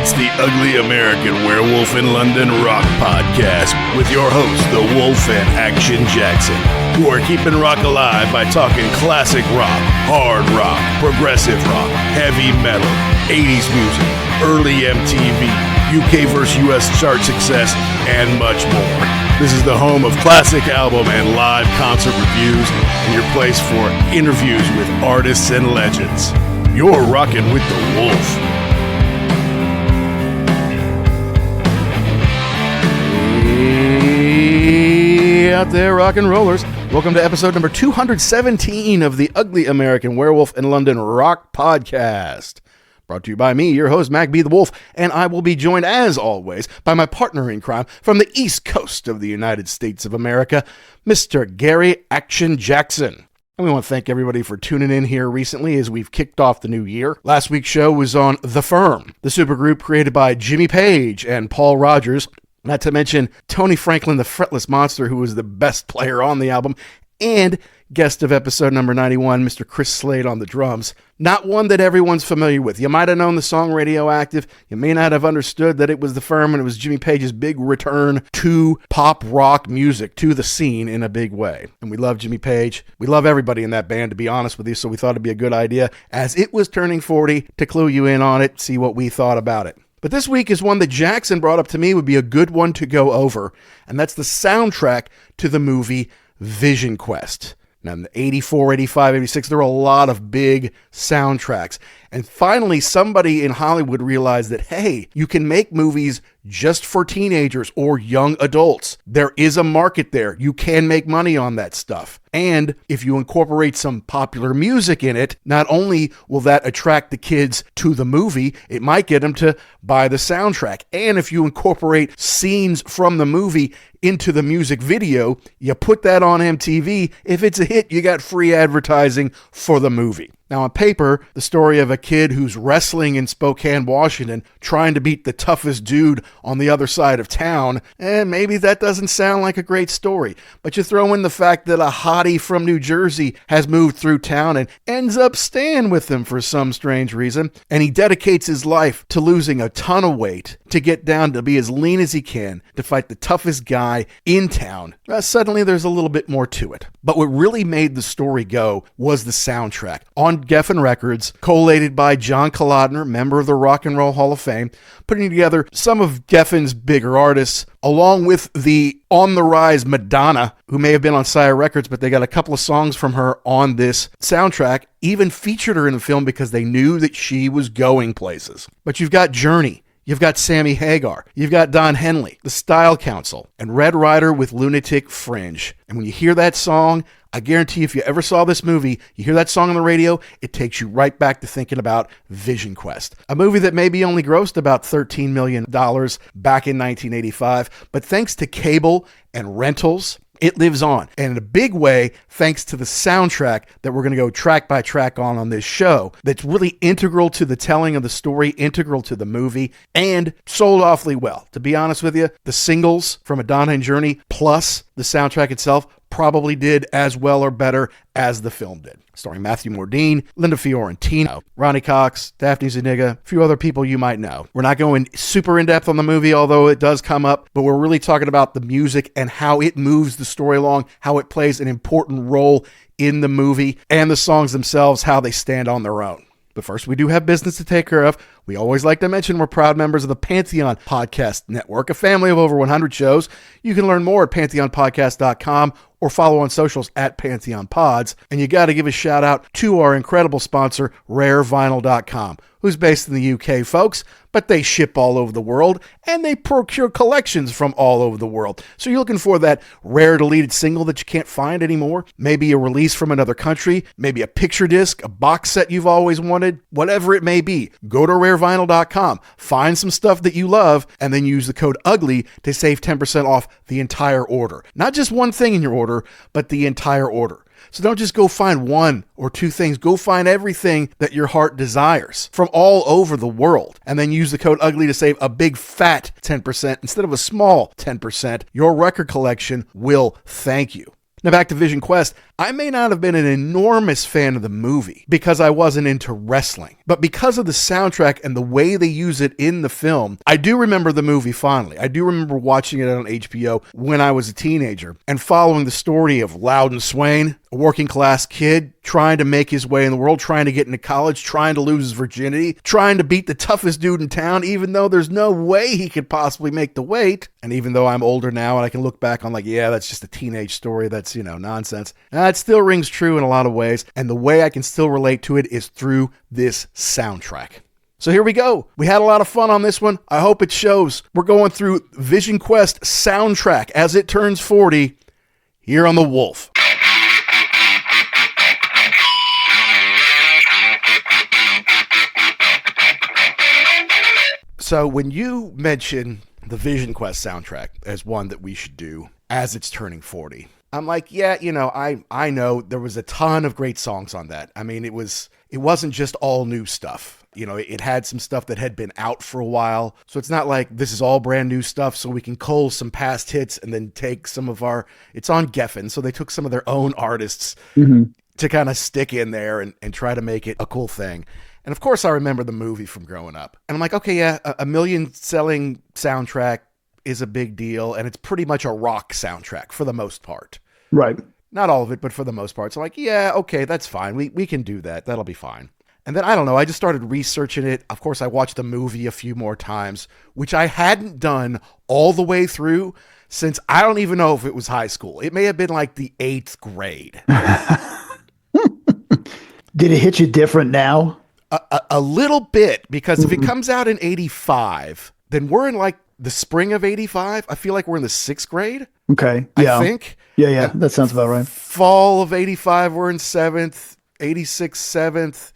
It's the Ugly American Werewolf in London Rock Podcast with your hosts, the Wolf and Action Jackson, who are keeping rock alive by talking classic rock, hard rock, progressive rock, heavy metal, 80s music, early MTV, UK vs. US chart success, and much more. This is the home of classic album and live concert reviews and your place for interviews with artists and legends. You're rocking with the Wolf. Hey out there, rock and rollers. Welcome to episode number 217 of the Ugly American Werewolf in London Rock Podcast. Brought to you by me, your host, Mac B. the Wolf, and I will be joined, as always, by my partner in crime from the East Coast of the United States of America, Mr. Gary Action Jackson. And we want to thank everybody for tuning in here recently as we've kicked off the new year. Last week's show was on The Firm, the supergroup created by Jimmy Page and Paul Rogers, not to mention Tony Franklin, the fretless monster, who was the best player on the album, and guest of episode number 91, Mr. Chris Slade on the drums. Not one that everyone's familiar with. You might have known the song Radioactive. You may not have understood that it was The Firm and it was Jimmy Page's big return to pop rock music, to the scene in a big way. And we love Jimmy Page. We love everybody in that band, to be honest with you, so we thought it'd be a good idea, as it was turning 40, to clue you in on it, see what we thought about it. But this week is one that Jackson brought up to me would be a good one to go over, and that's the soundtrack to the movie Vision Quest. Now, in the 84, 85, 86, there were a lot of big soundtracks. And finally, somebody in Hollywood realized that, hey, you can make movies just for teenagers or young adults. There is a market there. You can make money on that stuff. And if you incorporate some popular music in it, not only will that attract the kids to the movie, it might get them to buy the soundtrack. And if you incorporate scenes from the movie into the music video, you put that on MTV. If it's a hit, you got free advertising for the movie. Now, on paper, the story of a kid who's wrestling in Spokane, Washington, trying to beat the toughest dude on the other side of town, maybe that doesn't sound like a great story. But you throw in the fact that a hottie from New Jersey has moved through town and ends up staying with him for some strange reason, and he dedicates his life to losing a ton of weight to get down to be as lean as he can to fight the toughest guy in town. Suddenly, there's a little bit more to it. But what really made the story go was the soundtrack. On Geffen Records, collated by John Kalodner, member of the Rock and Roll Hall of Fame, putting together some of Geffen's bigger artists, along with the on-the-rise Madonna, who may have been on Sire Records, but they got a couple of songs from her on this soundtrack, even featured her in the film because they knew that she was going places. But you've got Journey. You've got Sammy Hagar, you've got Don Henley, The Style Council, and Red Rider with Lunatic Fringe. And when you hear that song, I guarantee if you ever saw this movie, you hear that song on the radio, it takes you right back to thinking about Vision Quest. A movie that maybe only grossed about $13 million back in 1985, but thanks to cable and rentals, it lives on, and in a big way, thanks to the soundtrack that we're going to go track by track on this show, that's really integral to the telling of the story, integral to the movie, and sold awfully well. To be honest with you, the singles from Madonna and Journey, plus the soundtrack itself, probably did as well or better as the film did. Starring Matthew Modine, Linda Fiorentino, Ronnie Cox, Daphne Zuniga, a few other people you might know. We're not going super in-depth on the movie, although it does come up, but we're really talking about the music and how it moves the story along, how it plays an important role in the movie, and the songs themselves, how they stand on their own. But first, we do have business to take care of. We always like to mention we're proud members of the Pantheon Podcast Network, a family of over 100 shows. You can learn more at pantheonpodcast.com or follow on socials at Pantheon Pods. And you got to give a shout out to our incredible sponsor, RareVinyl.com, who's based in the UK, folks, but they ship all over the world and they procure collections from all over the world. So you're looking for that rare deleted single that you can't find anymore, maybe a release from another country, maybe a picture disc, a box set you've always wanted, whatever it may be. Go to RareVinyl.com, find some stuff that you love, and then use the code UGLY to save 10% off the entire order. Not just one thing in your order, but the entire order. So don't just go find one or two things. Go find everything that your heart desires from all over the world. And then use the code UGLY to save a big fat 10% instead of a small 10%. Your record collection will thank you. Now back to Vision Quest. I may not have been an enormous fan of the movie because I wasn't into wrestling, but because of the soundtrack and the way they use it in the film, I do remember the movie fondly. I do remember watching it on HBO when I was a teenager and following the story of Loudon Swain, a working class kid trying to make his way in the world, trying to get into college, trying to lose his virginity, trying to beat the toughest dude in town, even though there's no way he could possibly make the weight. And even though I'm older now and I can look back on like, yeah, that's just a teenage story. That's, nonsense. It still rings true in a lot of ways. And the way I can still relate to it is through this soundtrack. So here we go. We had a lot of fun on this one. I hope it shows. We're going through Vision Quest soundtrack as it turns 40 here on The Wolf. So when you mention the Vision Quest soundtrack as one that we should do as it's turning 40, I'm like, yeah, I know there was a ton of great songs on that. I mean, it wasn't just all new stuff. It had some stuff that had been out for a while. So it's not like this is all brand new stuff so we can cull some past hits and then take some of it's on Geffen. So they took some of their own artists to kind of stick in there and try to make it a cool thing. And of course I remember the movie from growing up. And I'm like, okay, yeah, a million selling soundtrack is a big deal. And it's pretty much a rock soundtrack for the most part. Right. Not all of it, but for the most part. So I'm like, yeah, okay, that's fine. We can do that. That'll be fine. And then, I don't know, I just started researching it. Of course, I watched the movie a few more times, which I hadn't done all the way through since I don't even know if it was high school. It may have been like the 8th grade. Did it hit you different now? A little bit, because if it comes out in 85, then we're in like the spring of 85. I feel like we're in the 6th grade. Okay. Yeah. I think. Yeah. That sounds about right. Fall of 85, we're in 7th, 86, 7th.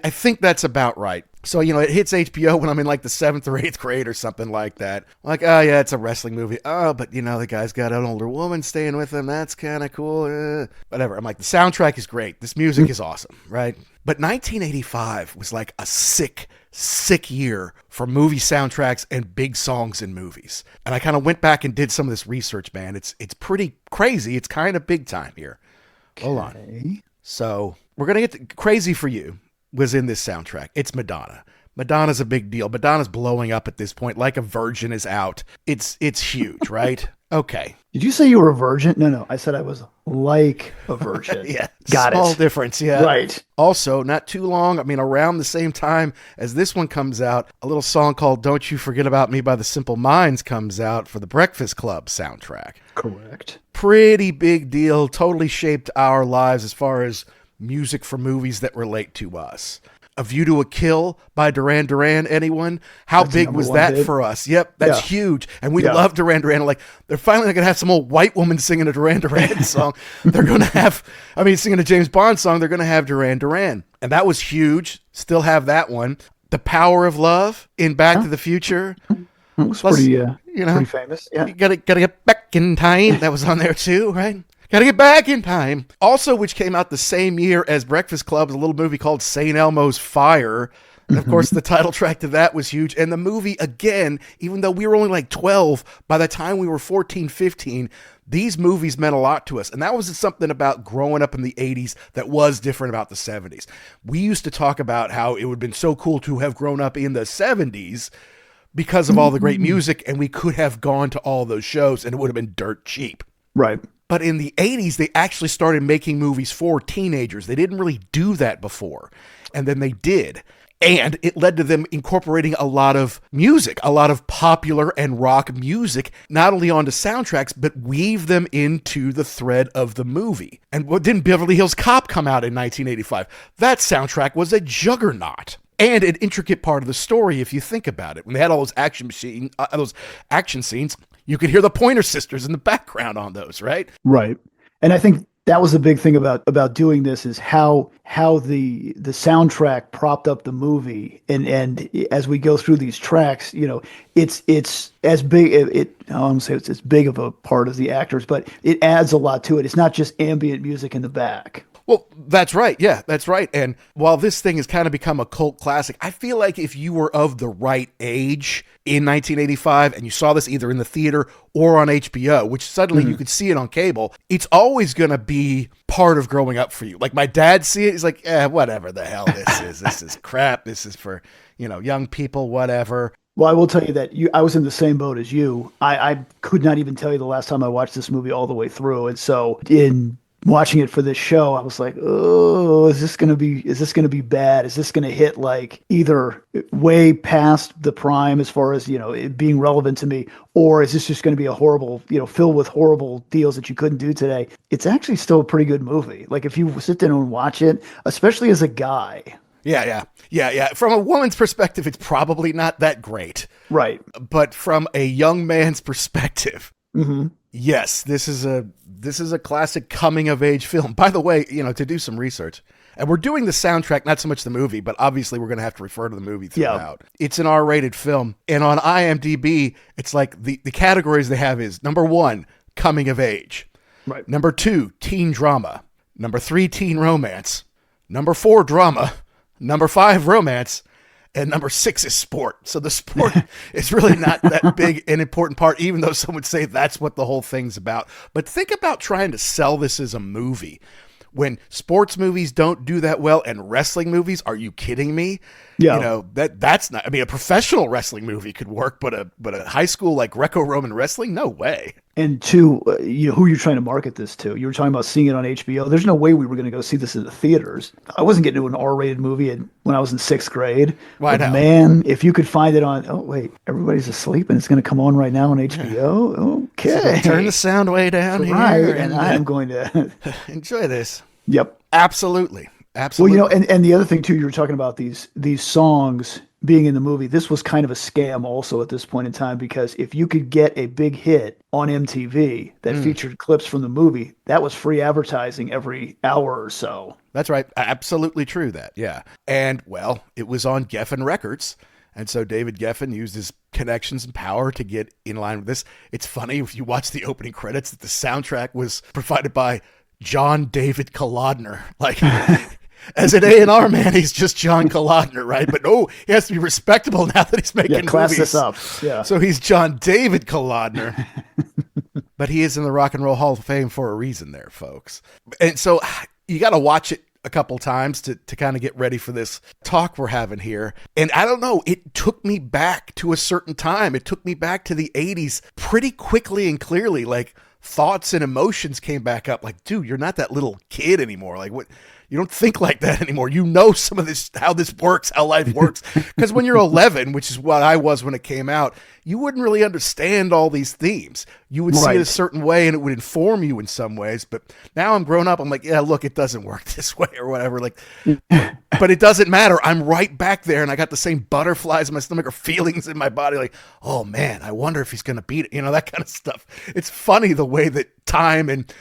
I think that's about right. So, it hits HBO when I'm in like the 7th or 8th grade or something like that. I'm like, oh yeah, it's a wrestling movie. Oh, but the guy's got an older woman staying with him. That's kind of cool. Whatever. I'm like, the soundtrack is great. This music is awesome, right? But 1985 was like a sick year for movie soundtracks and big songs in movies. And I kind of went back and did some of this research, man. It's pretty crazy. It's kind of big time here. Okay. Hold on. So we're going to get Crazy for You was in this soundtrack. It's Madonna. Madonna's a big deal. Madonna's blowing up at this point. Like a Virgin is out. It's huge, right? Okay. Did you say you were a virgin? No. I said I was like a virgin. Yeah. Got small it. difference. Yeah. Right. Also, not too long. I mean, around the same time as this one comes out, a little song called Don't You Forget About Me by the Simple Minds comes out for the Breakfast Club soundtrack. Correct. Pretty big deal. Totally shaped our lives as far as music for movies that relate to us. A View to a Kill by Duran Duran, anyone? How that's big was that for us? Yep, that's huge. And we love Duran Duran. Like, they're finally going to have some old white woman singing a Duran Duran song. They're going to have, singing a James Bond song, they're going to have Duran Duran. And that was huge. Still have that one. The Power of Love in Back to the Future. It was pretty famous. Yeah. You gotta get back in time. That was on there too, right? Gotta get back in time. Also, which came out the same year as Breakfast Club, is a little movie called St. Elmo's Fire. And of course, the title track to that was huge. And the movie, again, even though we were only like 12, by the time we were 14, 15, these movies meant a lot to us. And that was something about growing up in the 80s that was different about the 70s. We used to talk about how it would have been so cool to have grown up in the 70s because of all the great music, and we could have gone to all those shows and it would have been dirt cheap. Right. But in the 80s, they actually started making movies for teenagers. They didn't really do that before. And then they did. And it led to them incorporating a lot of music, a lot of popular and rock music, not only onto soundtracks, but weave them into the thread of the movie. And didn't Beverly Hills Cop come out in 1985? That soundtrack was a juggernaut. And an intricate part of the story, if you think about it. When they had all those action scenes, you could hear the Pointer Sisters in the background on those, right? Right. And I think that was the big thing about doing this is how the soundtrack propped up the movie. And as we go through these tracks, it's as big, I don't say it's as big of a part as the actors, but it adds a lot to it. It's not just ambient music in the back. Well, that's right. Yeah, that's right. And while this thing has kind of become a cult classic, I feel like if you were of the right age in 1985 and you saw this either in the theater or on HBO, which suddenly you could see it on cable, it's always going to be part of growing up for you. Like my dad see it, he's like, whatever the hell this is. This is crap. This is for, young people, whatever. Well, I will tell you that I was in the same boat as you. I could not even tell you the last time I watched this movie all the way through. And so in watching it for this show, I was like, oh, is this going to be bad? Is this going to hit like either way past the prime as far as, it being relevant to me, or is this just going to be a horrible, filled with horrible deals that you couldn't do today? It's actually still a pretty good movie. Like if you sit down and watch it, especially as a guy. Yeah. From a woman's perspective, it's probably not that great. Right. But from a young man's perspective, yes, this is a classic coming of age film. By the way, to do some research, and we're doing the soundtrack, not so much the movie, but obviously we're going to have to refer to the movie throughout. Yeah. It's an R-rated film, and on IMDb, it's like the categories they have is number 1, coming of age. Right. Number 2, teen drama. Number 3, teen romance. Number 4, drama. Number 5, romance. And number 6 is sport. So the sport is really not that big an important part, even though some would say that's what the whole thing's about. But think about trying to sell this as a movie. When sports movies don't do that well and wrestling movies, are you kidding me? Yeah. That's not, a professional wrestling movie could work, but a high school like Greco-Roman wrestling, no way. And two, who you're trying to market this to. You were talking about seeing it on HBO. There's no way we were going to go see this in the theaters. I wasn't getting to an R-rated movie when I was in 6th grade. Why not? Man, if you could find it on, everybody's asleep and it's going to come on right now on HBO. Okay. So turn the sound way down here. Right, and I am going to enjoy this. Yep. Absolutely. Well, and the other thing too, you were talking about these songs being in the movie. This was kind of a scam also at this point in time, because if you could get a big hit on MTV that featured clips from the movie, that was free advertising every hour or so. That's right. Absolutely true that. Yeah. And well, it was on Geffen Records. And so David Geffen used his connections and power to get in line with this. It's funny if you watch the opening credits that the soundtrack was provided by John David Kalodner. Like, as an A&R man, he's just John Kalodner, right? But he has to be respectable now that he's making class movies. This up. Yeah. So he's John David Kalodner. But he is in the Rock and Roll Hall of Fame for a reason there, folks. And so you got to watch it a couple times to kind of get ready for this talk we're having here. And I don't know, it took me back to a certain time. It took me back to the 80s pretty quickly and clearly. Like, thoughts and emotions came back up. Like, dude, you're not that little kid anymore. Like, what? You don't think like that anymore. You know some of this, how this works, how life works. Because when you're 11, which is what I was when it came out, you wouldn't really understand all these themes. You would see it a certain way and it would inform you in some ways. But now I'm grown up. I'm like, yeah, look, it doesn't work this way or whatever. Like, but it doesn't matter. I'm right back there and I got the same butterflies in my stomach or feelings in my body. Like, oh man, I wonder if he's going to beat it. That kind of stuff. It's funny the way that time and,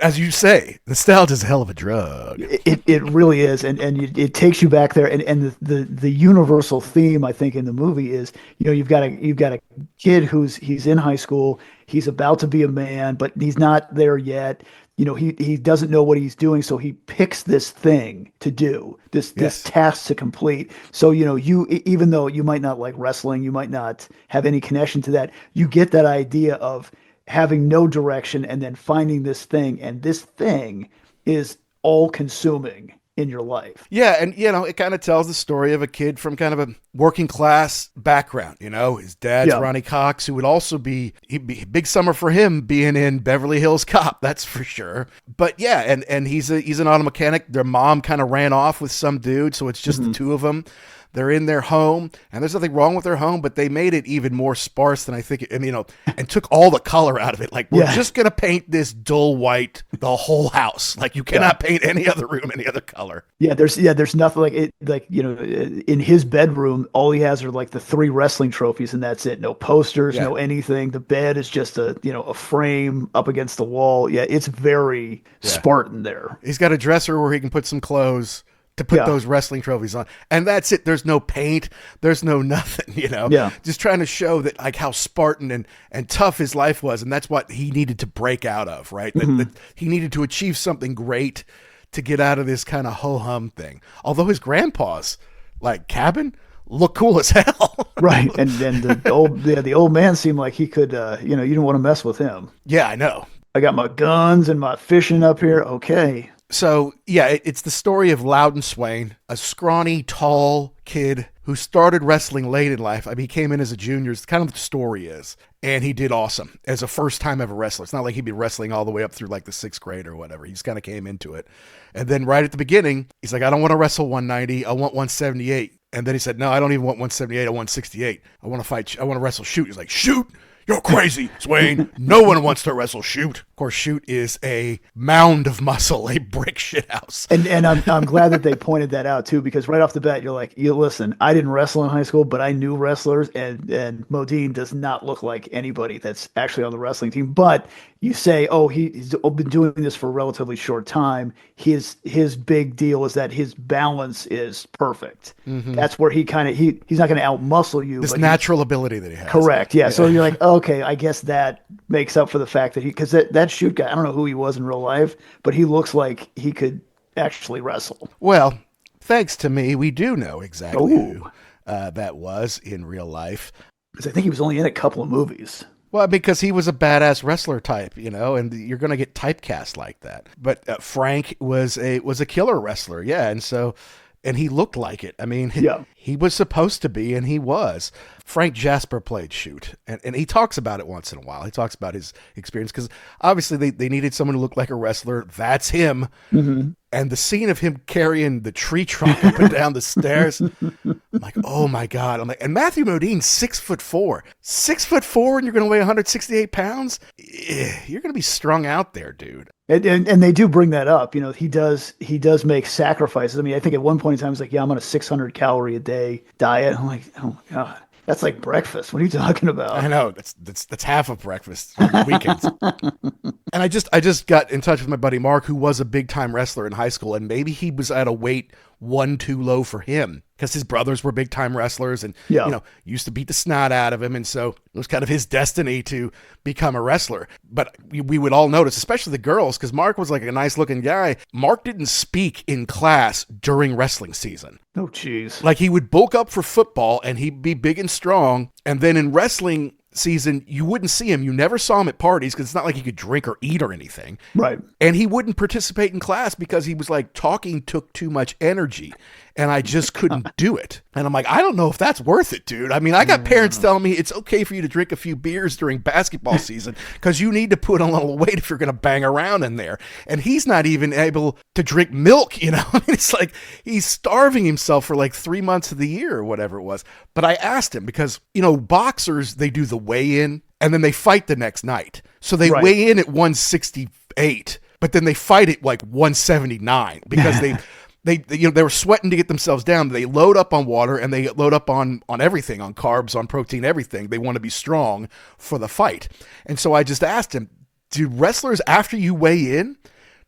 as you say, nostalgia is a hell of a drug. It really is, and it takes you back there. And the universal theme, I think, in the movie is, you've got a kid he's in high school, he's about to be a man, but he's not there yet. He doesn't know what he's doing, so he picks this thing to do, this task to complete. So you even though you might not like wrestling, you might not have any connection to that, you get that idea of having no direction and then finding this thing, and this thing is all consuming in your life. Yeah. And, it kind of tells the story of a kid from kind of a working class background. His dad's Ronnie Cox, who would also be big summer for him being in Beverly Hills Cop. That's for sure. But yeah. And he's an auto mechanic. Their mom kind of ran off with some dude. So it's just the two of them. They're in their home, and there's nothing wrong with their home, but they made it even more sparse than I think. And took all the color out of it. Like, we're just going to paint this dull white, the whole house. Like, you cannot paint any other room any other color. Yeah, there's nothing like it. Like, in his bedroom, all he has are like the 3 wrestling trophies, and that's it. No posters, no anything. The bed is just a frame up against the wall. Yeah, it's very Spartan there. He's got a dresser where he can put some clothes to put those wrestling trophies on. And that's it. There's no paint. There's no nothing, just trying to show that, like, how Spartan and tough his life was. And that's what he needed to break out of, right? That he needed to achieve something great to get out of this kind of ho-hum thing. Although his grandpa's like cabin looked cool as hell. Right. And the old man seemed like he could, you didn't want to mess with him. Yeah, I know. I got my guns and my fishing up here. Okay. So, yeah, it's the story of Loudon Swain, a scrawny, tall kid who started wrestling late in life. I mean, he came in as a junior. It's kind of the story is. And he did awesome as a first-time ever wrestler. It's not like he'd been wrestling all the way up through like the 6th grade or whatever. He just kind of came into it. And then right at the beginning, he's like, I don't want to wrestle 190. I want 178. And then he said, no, I don't even want 178. I want 68. I want to fight. I want to wrestle Shoot. He's like, Shoot? You're crazy, Swain. No one wants to wrestle Shoot. Of course, Shoot is a mound of muscle, a brick shithouse. And I'm glad that they pointed that out too, because right off the bat, you're like, listen, I didn't wrestle in high school, but I knew wrestlers, and Modine does not look like anybody that's actually on the wrestling team. But you say, oh, he's been doing this for a relatively short time. His big deal is that his balance is perfect. Mm-hmm. That's where he's not going to outmuscle you. This natural ability that he has. Correct. Yeah. So you're like, okay, I guess that makes up for the fact that because that Shoot guy, I don't know who he was in real life, but he looks like he could actually wrestle. Well, thanks to me, we do know exactly who that was in real life. Because I think he was only in a couple of movies. Well, because he was a badass wrestler type, and you're going to get typecast like that. But Frank was a killer wrestler, yeah, and he looked like it. I mean, he was supposed to be, and he was. Frank Jasper played Shoot, and he talks about it once in a while. He talks about his experience, because obviously they needed someone who looked like a wrestler. That's him. Mm-hmm. And the scene of him carrying the tree trunk up and down the stairs, I'm like, oh my God. I'm like, and Matthew Modine, 6'4", 6'4", and you're going to weigh 168 pounds? You're going to be strung out there, dude. And they do bring that up. He does make sacrifices. I mean, I think at one point in time, he's like, yeah, I'm on a 600 calorie a day diet. I'm like, oh my God. That's like breakfast. What are you talking about? I know. That's half of breakfast on weekends. And I just got in touch with my buddy Mark, who was a big time wrestler in high school, and maybe he was at a weight one too low for him because his brothers were big time wrestlers and used to beat the snot out of him, and so it was kind of his destiny to become a wrestler. But we would all notice, especially the girls, because Mark was like a nice looking guy. Mark didn't speak in class during wrestling season. Oh, jeez. Like, he would bulk up for football and he'd be big and strong, and then in wrestling season, you wouldn't see him. You never saw him at parties because it's not like he could drink or eat or anything. Right. And he wouldn't participate in class because he was like, talking took too much energy and I just couldn't do it. And I'm like, I don't know if that's worth it, dude. I mean, I got parents telling me it's okay for you to drink a few beers during basketball season because you need to put on a little weight if you're going to bang around in there. And he's not even able to drink milk, I mean, it's like he's starving himself for like 3 months of the year or whatever it was. But I asked him because, boxers, they do the weigh-in and then they fight the next night. So they weigh in at 168, but then they fight at like 179 because they were sweating to get themselves down. They load up on water and they load up on everything, on carbs, on protein, everything. They want to be strong for the fight. And so I just asked him, do wrestlers, after you weigh in,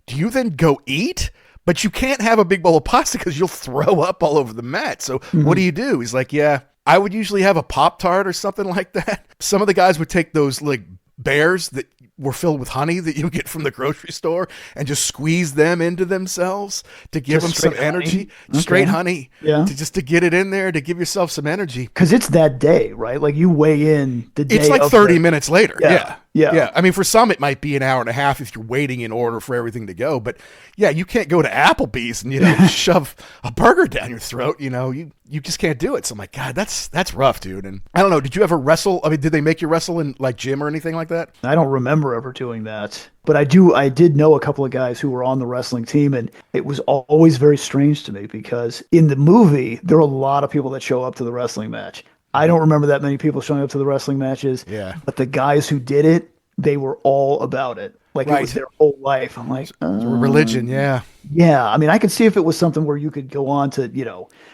do you then go eat? But you can't have a big bowl of pasta because you'll throw up all over the mat. So what do you do? He's like, yeah, I would usually have a Pop-Tart or something like that. Some of the guys would take those like bears that were filled with honey that you get from the grocery store and just squeeze them into themselves to give them some energy. Straight honey. Yeah. To get it in there, to give yourself some energy. Because it's that day, right? Like you weigh in the day. It's like 30 minutes later. Yeah. I mean, for some, it might be an hour and a half if you're waiting in order for everything to go. But yeah, you can't go to Applebee's and, shove a burger down your throat. You just can't do it. So I'm like, God, that's rough, dude. And I don't know. Did you ever wrestle? I mean, did they make you wrestle in like gym or anything like that? I don't remember ever doing that. But I did know a couple of guys who were on the wrestling team, and it was always very strange to me because in the movie, there are a lot of people that show up to the wrestling match. I don't remember that many people showing up to the wrestling matches. Yeah. But the guys who did it, they were all about it. Like it was their whole life. I'm like, religion. Yeah. Yeah. I mean, I could see if it was something where you could go on to, I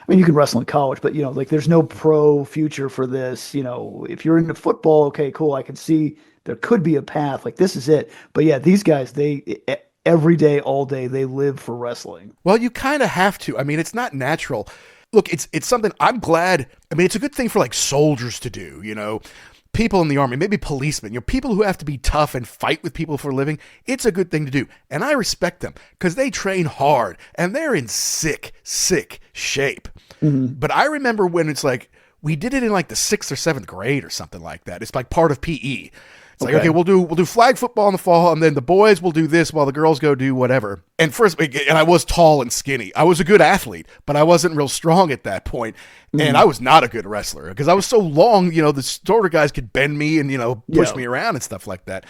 mean, you can wrestle in college, but like there's no pro future for this. If you're into football, okay, cool. I can see there could be a path. Like this is it. But yeah, these guys, every day, all day, they live for wrestling. Well, you kind of have to. I mean, it's not natural. Look, it's something I'm glad. I mean, it's a good thing for like soldiers to do, people in the Army, maybe policemen, people who have to be tough and fight with people for a living, it's a good thing to do. And I respect them because they train hard and they're in sick shape. But I remember when it's like, we did it in like the 6th or 7th grade or something like that. It's like part of PE. It's like, okay, we'll do flag football in the fall, and then the boys will do this while the girls go do whatever. And I was tall and skinny. I was a good athlete, but I wasn't real strong at that point. And I was not a good wrestler because I was so long, the shorter guys could bend me and, push me around and stuff like that.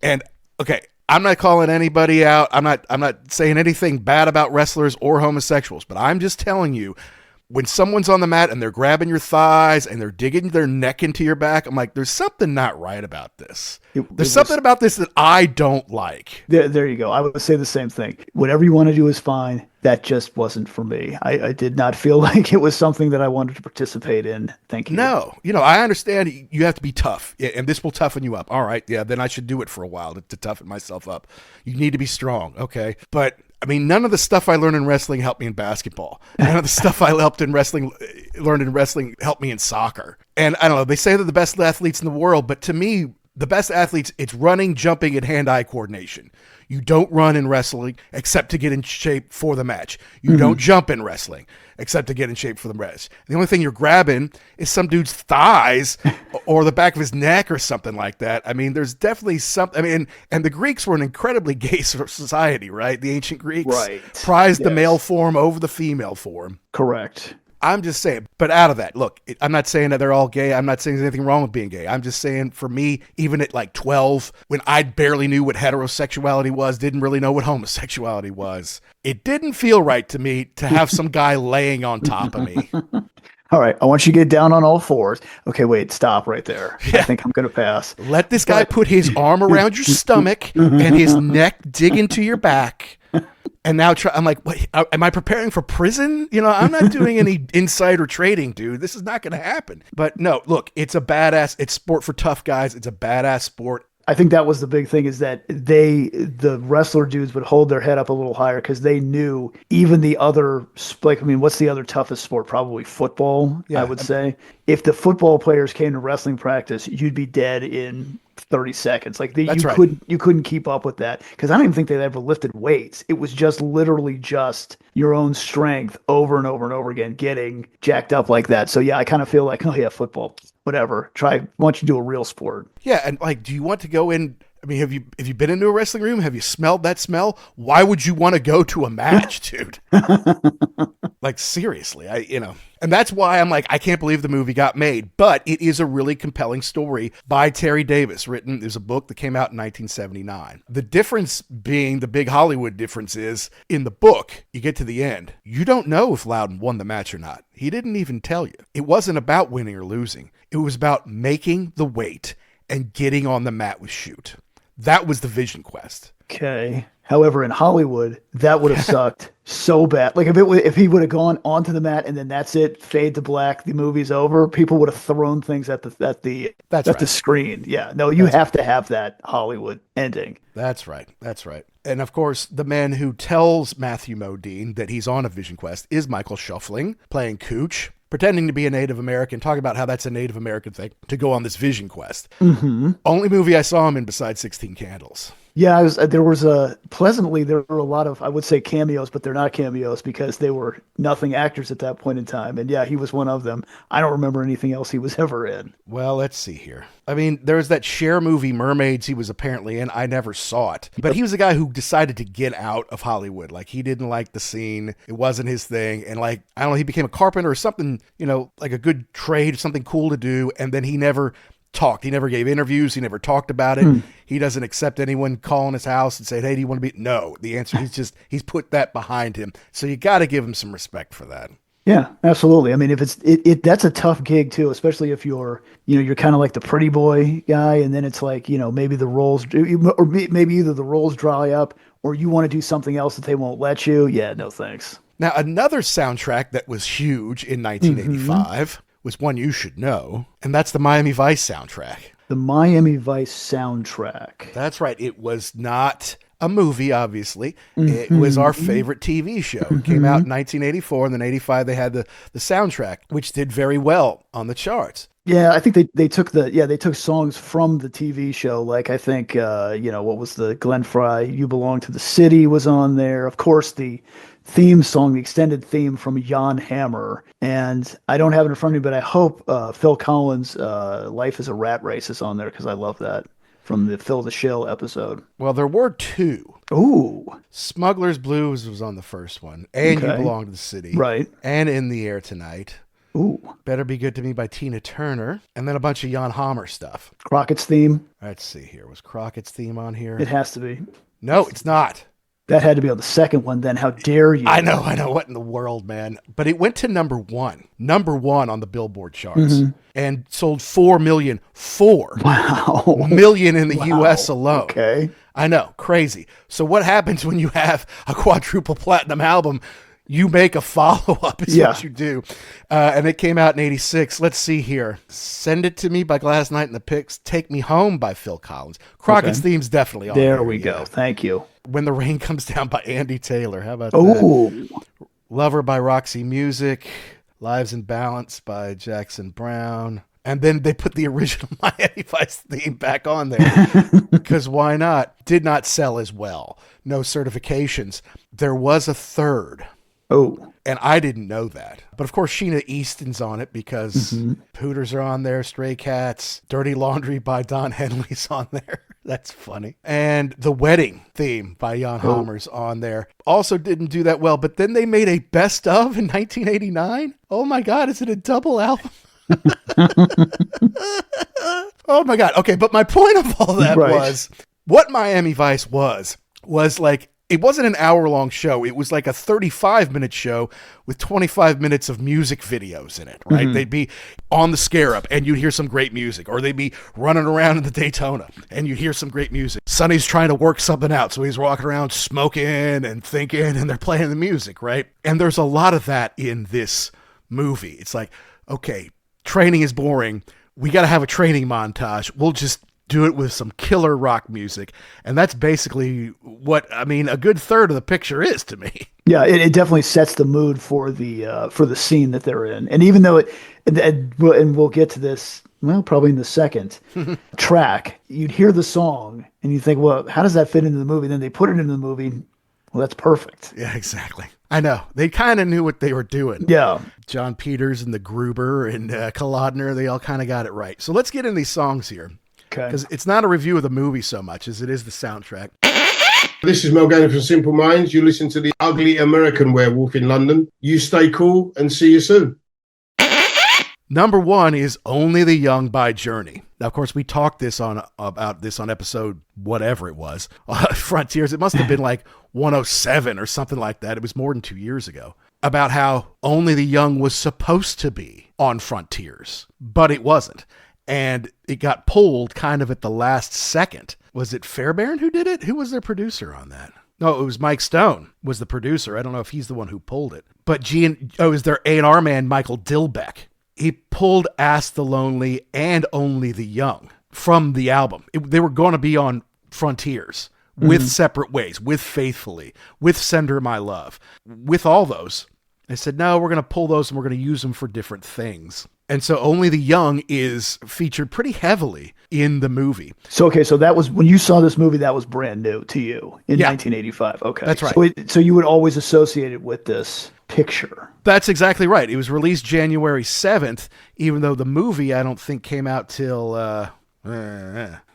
And okay, I'm not calling anybody out. I'm not saying anything bad about wrestlers or homosexuals, but I'm just telling you, when someone's on the mat and they're grabbing your thighs and they're digging their neck into your back, I'm like, there's something not right about this. There's something about this that I don't like. There you go. I would say the same thing. Whatever you want to do is fine. That just wasn't for me. I did not feel like it was something that I wanted to participate in. Thank you. No, I understand you have to be tough, and this will toughen you up. All right, yeah, then I should do it for a while to toughen myself up. You need to be strong, okay? But I mean, none of the stuff I learned in wrestling helped me in basketball. None of the stuff I learned in wrestling helped me in soccer. And I don't know, they say they're the best athletes in the world, but to me, the best athletes, it's running, jumping, and hand-eye coordination. You don't run in wrestling except to get in shape for the match. You don't jump in wrestling except to get in shape for the match. The only thing you're grabbing is some dude's thighs or the back of his neck or something like that. I mean, there's definitely something. I mean, and the Greeks were an incredibly gay society, right? The ancient Greeks prized the male form over the female form. Correct. I'm just saying, but out of that, look, I'm not saying that they're all gay. I'm not saying there's anything wrong with being gay. I'm just saying for me, even at like 12, when I barely knew what heterosexuality was, didn't really know what homosexuality was, it didn't feel right to me to have some guy laying on top of me. All right, I want you to get down on all fours. Okay, wait, stop right there. I think I'm going to pass. Let this guy put his arm around your stomach and his neck dig into your back. And now I'm like, what, am I preparing for prison? I'm not doing any insider trading, dude. This is not going to happen. But no, look, it's it's sport for tough guys. It's a badass sport. I think that was the big thing is that the wrestler dudes would hold their head up a little higher because they knew even the other, what's the other toughest sport? Probably football, I would say. If the football players came to wrestling practice, you'd be dead in 30 seconds. You couldn't keep up with that because I don't even think they ever lifted weights. It was just literally just your own strength over and over and over again getting jacked up like that. So yeah, I kind of feel like, oh yeah, football, whatever. Why don't you do a real sport? Yeah, and like, do you want to go in? I mean, have you been into a wrestling room? Have you smelled that smell? Why would you want to go to a match, dude? Like, seriously, and that's why I'm like, I can't believe the movie got made, but it is a really compelling story by Terry Davis. There's a book that came out in 1979. The difference being, the big Hollywood difference is, in the book, you get to the end, you don't know if Loudon won the match or not. He didn't even tell you. It wasn't about winning or losing. It was about making the weight and getting on the mat with Shoot. That was the vision quest. Okay. However, in Hollywood, that would have sucked so bad. Like if he would have gone onto the mat and then that's it, fade to black, the movie's over. People would have thrown things at the screen. Yeah. No, you have to have that Hollywood ending. That's right. And of course, the man who tells Matthew Modine that he's on a vision quest is Michael Shuffling, playing Cooch, pretending to be a Native American, talking about how that's a Native American thing to go on this vision quest. Only movie I saw him in besides 16 Candles. Yeah, there were a lot of, I would say, cameos, but they're not cameos because they were nothing actors at that point in time. And yeah, he was one of them. I don't remember anything else he was ever in. Well, let's see here. I mean, there's that Cher movie, Mermaids, he was apparently in. I never saw it. But he was a guy who decided to get out of Hollywood. Like, he didn't like the scene. It wasn't his thing. And like, I don't know, he became a carpenter or something, like a good trade, something cool to do. And then he never talked. He never gave interviews. He never talked about it. He doesn't accept anyone calling his house and saying, hey, do you want to be? No. The answer, he's put that behind him. So you got to give him some respect for that. Yeah, absolutely. I mean, if that's a tough gig too, especially if you're kind of like the pretty boy guy. And then it's like, maybe the roles, or maybe either the roles dry up or you want to do something else that they won't let you. Yeah, no thanks. Now, another soundtrack that was huge in 1985 was one you should know, and that's the Miami Vice soundtrack. The Miami Vice soundtrack. That's right. It was not a movie, obviously. It was our favorite TV show. It came out in 1984, and then 85 they had the soundtrack, which did very well on the charts. Yeah, I think they took they took songs from the TV show. Like I think what was the Glenn Fry "You Belong to the City" was on there. Of course, the theme song, the extended theme from Jan Hammer, and I don't have it in front of me, but I hope Phil Collins' "Life is a Rat Race" is on there because I love that from the Phil the Shill episode. Well, there were two. Ooh, Smuggler's Blues was on the first one, and You Belong to the City, right? And In the Air Tonight. Ooh. Better Be Good to Me by Tina Turner, and then a bunch of Jan Hammer stuff. Crockett's theme. Let's see here. Was Crockett's theme on here? It has to be. No, it's not. That had to be on the second one then. How dare you? I know. What in the world, man? But it went to number one on the Billboard charts, and sold 4 million in the U.S. alone. Okay. I know. Crazy. So what happens when you have a quadruple platinum album? You make a follow-up is what you do. And it came out in 86. Let's see here. Send It to Me by Gladys Knight and the Pips. Take Me Home by Phil Collins. Crockett's theme's definitely on there. There we go. Thank you. When the Rain Comes Down by Andy Taylor. How about that? Ooh. Lover by Roxy Music. Lives in Balance by Jackson Brown. And then they put the original Miami Vice theme back on there. Because why not? Did not sell as well. No certifications. There was a third. Oh. And I didn't know that. But of course, Sheena Easton's on it because Hooters are on there, Stray Cats, Dirty Laundry by Don Henley's on there. That's funny. And the Wedding theme by Jan Hammer's on there. Also didn't do that well, but then they made a best of in 1989. Oh my God, is it a double album? Oh my God. Okay, but my point of all that was what Miami Vice was like, it wasn't an hour-long show. It was like a 35-minute show with 25 minutes of music videos in it, right? They'd be on the Scarab, and you'd hear some great music. Or they'd be running around in the Daytona, and you'd hear some great music. Sonny's trying to work something out, so he's walking around smoking and thinking, and they're playing the music, right? And there's a lot of that in this movie. It's like, okay, training is boring. We got to have a training montage. We'll just do it with some killer rock music. And that's basically what, I mean, a good third of the picture is to me. Yeah, it definitely sets the mood for the scene that they're in. And even though and we'll get to this, well, probably in the second track, you'd hear the song and you think, well, how does that fit into the movie? And then they put it into the movie. Well, that's perfect. Yeah, exactly. I know. They kind of knew what they were doing. Yeah. John Peters and the Gruber and Kalodner, they all kind of got it right. So let's get into these songs here. Okay. Because it's not a review of the movie so much as it is the soundtrack. This is Mel Gannon from Simple Minds. You listen to the Ugly American Werewolf in London. You stay cool and see you soon. Number one is Only the Young by Journey. Now, of course, we talked about this on episode whatever it was, Frontiers. It must have been like 107 or something like that. It was more than 2 years ago. About how Only the Young was supposed to be on Frontiers, but it wasn't. And it got pulled kind of at the last second. Was it Fairbairn who did it? Who was their producer on that? No, it was Mike Stone was the producer. I don't know if he's the one who pulled it. But it was their A&R man, Michael Dilbeck. He pulled Ask the Lonely and Only the Young from the album. They were going to be on Frontiers with Separate Ways, with Faithfully, with Send Her My Love, with all those. They said, no, we're going to pull those and we're going to use them for different things. And so Only the Young is featured pretty heavily in the movie. So that was, when you saw this movie, that was brand new to you in 1985. Okay. That's right. So you would always associate it with this picture. That's exactly right. It was released January 7th, even though the movie, I don't think, came out till...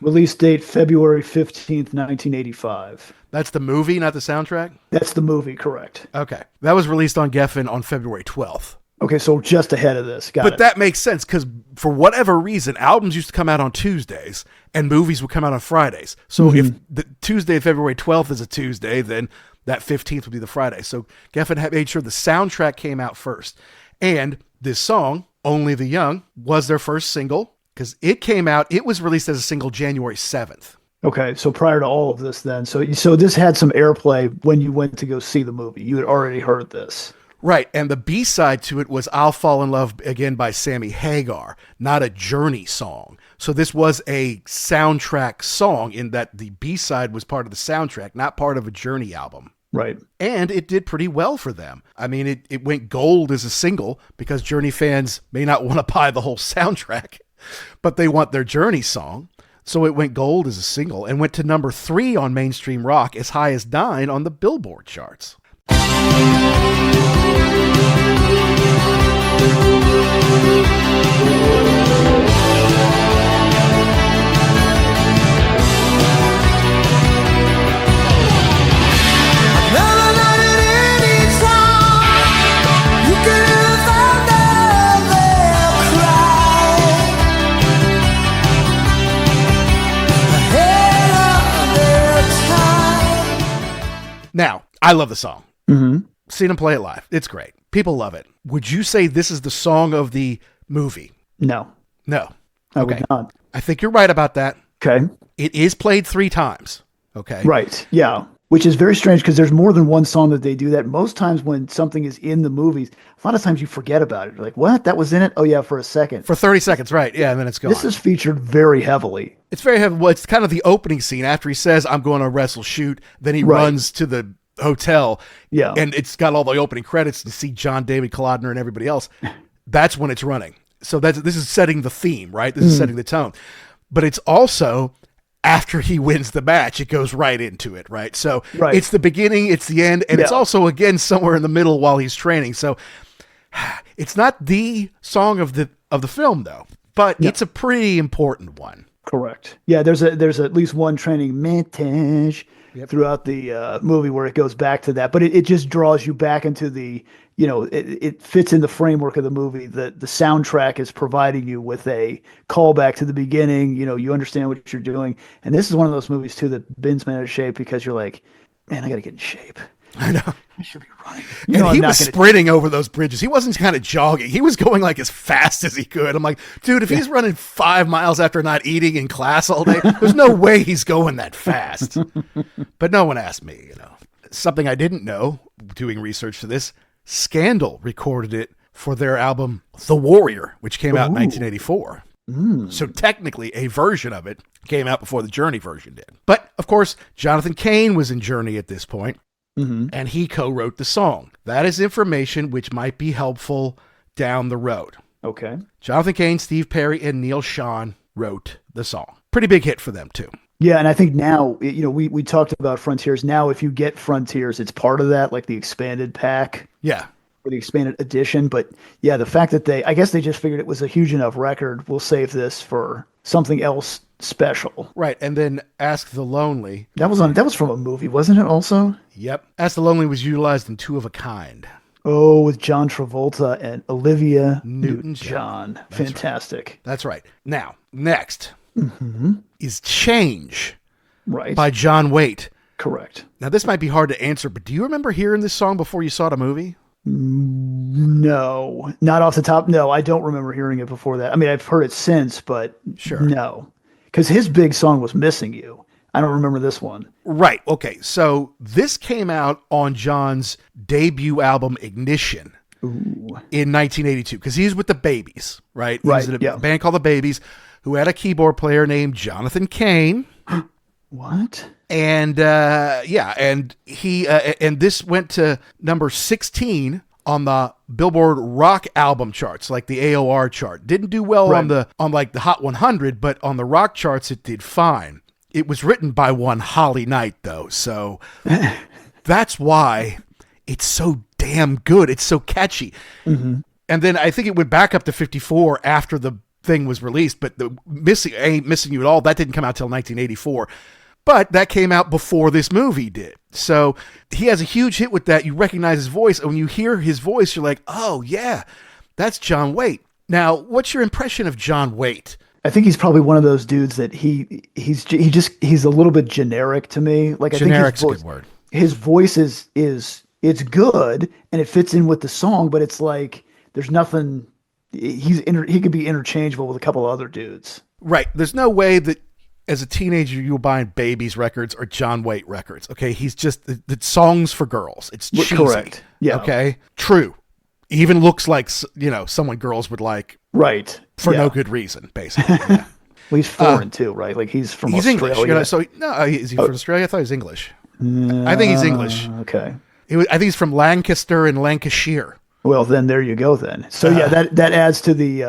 Release date February 15th, 1985. That's the movie, not the soundtrack? That's the movie, correct. Okay. That was released on Geffen on February 12th. Okay, so just ahead of this. Got it. But that makes sense because for whatever reason, albums used to come out on Tuesdays and movies would come out on Fridays. So if the Tuesday, February 12th is a Tuesday, then that 15th would be the Friday. So Geffen had made sure the soundtrack came out first. And this song, Only the Young, was their first single because it came out, it was released as a single January 7th. Okay, so prior to all of this then. So this had some airplay when you went to go see the movie. You had already heard this. Right, and the B-side to it was I'll Fall in Love Again by Sammy Hagar, not a Journey song. So this was a soundtrack song in that the B-side was part of the soundtrack, not part of a Journey album. Right. And it did pretty well for them. I mean, it went gold as a single because Journey fans may not want to buy the whole soundtrack, but they want their Journey song. So it went gold as a single and went to number 3 on mainstream rock, as high as 9 on the Billboard charts. Now, I love the song. Mm-hmm. Seen him play it live. It's great. People love it. Would you say this is the song of the movie? No. No. I Okay. would not. I think you're right about that. Okay. It is played 3 times. Okay. Right. Yeah. Which is very strange because there's more than one song that they do that. Most times when something is in the movies, a lot of times you forget about it. You're like, what? That was in it? Oh, yeah, for a second. For 30 seconds, right. Yeah, and then it's gone. This is featured very heavily. It's very heavy. Well, it's kind of the opening scene after he says, I'm going to wrestle shoot. Then he Right. runs to the hotel. Yeah. And it's got all the opening credits to see John David Kalodner and everybody else. That's when it's running. So this is setting the theme, right? This is setting the tone. But it's also after he wins the match, it goes right into it, right? So Right. it's the beginning, it's the end, and it's Yeah. also again somewhere in the middle while he's training. So it's not the song of the film though, but it's a pretty important one. Correct. Yeah, there's at least one training montage throughout the movie where it goes back to that, but it just draws you back into the, it fits in the framework of the movie. The soundtrack is providing you with a callback to the beginning. You understand what you're doing, and this is one of those movies too that bends me out of shape because you're like, man, I got to get in shape. I know. I should be running. And he was sprinting over those bridges. He wasn't kind of jogging. He was going like as fast as he could. I'm like, dude, if he's running 5 miles after not eating in class all day, there's no way he's going that fast. But no one asked me, Something I didn't know doing research for this, Scandal recorded it for their album The Warrior, which came out in 1984. So technically a version of it came out before the Journey version did. But of course, Jonathan Cain was in Journey at this point. And he co-wrote the song. That is information which might be helpful down the road. Okay. Jonathan Cain, Steve Perry, and Neil Schon wrote the song. Pretty big hit for them, too. Yeah, and I think now, we talked about Frontiers. Now, if you get Frontiers, it's part of that, like the expanded pack. Yeah. Or the expanded edition. But yeah, the fact that I guess they just figured it was a huge enough record, we'll save this for something else special. Right, and then Ask the Lonely. That was from a movie, wasn't it also? Yep. Ask the Lonely was utilized in Two of a Kind. Oh, with John Travolta and Olivia Newton-John. Fantastic. That's right. Now, next is Change Right. by John Waite. Correct. Now, this might be hard to answer, but do you remember hearing this song before you saw the movie? No, not off the top. No, I don't remember hearing it before that. I mean, I've heard it since, but Sure. no. Because his big song was Missing You. I don't remember this one. Right. Okay. So this came out on John's debut album, Ignition, in 1982, because he's with the Babies, right? He was in a band called the Babies, who had a keyboard player named Jonathan Cain. What? And and he and this went to number 16 on the Billboard rock album charts, like the AOR chart. Didn't do well on the Hot 100, but on the rock charts it did fine. It was written by one Holly Knight though, so that's why it's so damn good. It's so catchy. And then I think it went back up to 54 after the thing was released, but the Ain't Missing You at All, that didn't come out till 1984. But that came out before this movie did. So he has a huge hit with that. You recognize his voice. And when you hear his voice, you're like, oh, yeah, that's John Waite. Now, what's your impression of John Waite? I think he's probably one of those dudes that he's a little bit generic to me. Like I Generic's think a good word. His voice is it's good and it fits in with the song, but it's like there's nothing. He could be interchangeable with a couple other dudes. Right. There's no way that as a teenager, you were buying Baby's records or John Waite records. Okay, he's just the songs for girls. It's cheesy. Correct. Yeah. Okay, true. Even looks like someone girls would like. Right. For no good reason, basically. Yeah. Well, he's foreign too, right? Like he's from Australia. English. Is he from Australia? I thought he was English. I think he's English. Okay. I think he's from Lancaster and Lancashire. Well, then there you go. Then, so that adds to the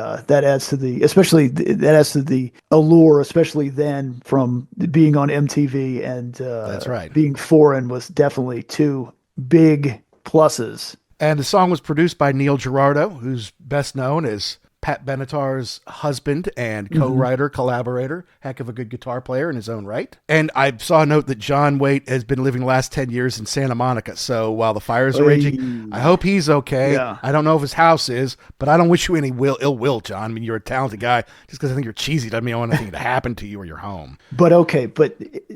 allure, especially then from being on MTV and that's right. Being foreign was definitely two big pluses. And the song was produced by Neil Girardo, who's best known as Pat Benatar's husband and co-writer, collaborator, heck of a good guitar player in his own right. And I saw a note that John Waite has been living the last 10 years in Santa Monica. So while the fires are raging, I hope he's okay. Yeah. I don't know if his house is, but I don't wish you any ill will, John. I mean, you're a talented guy. Just because I think you're cheesy doesn't mean I want anything to happen to you or your home. But okay,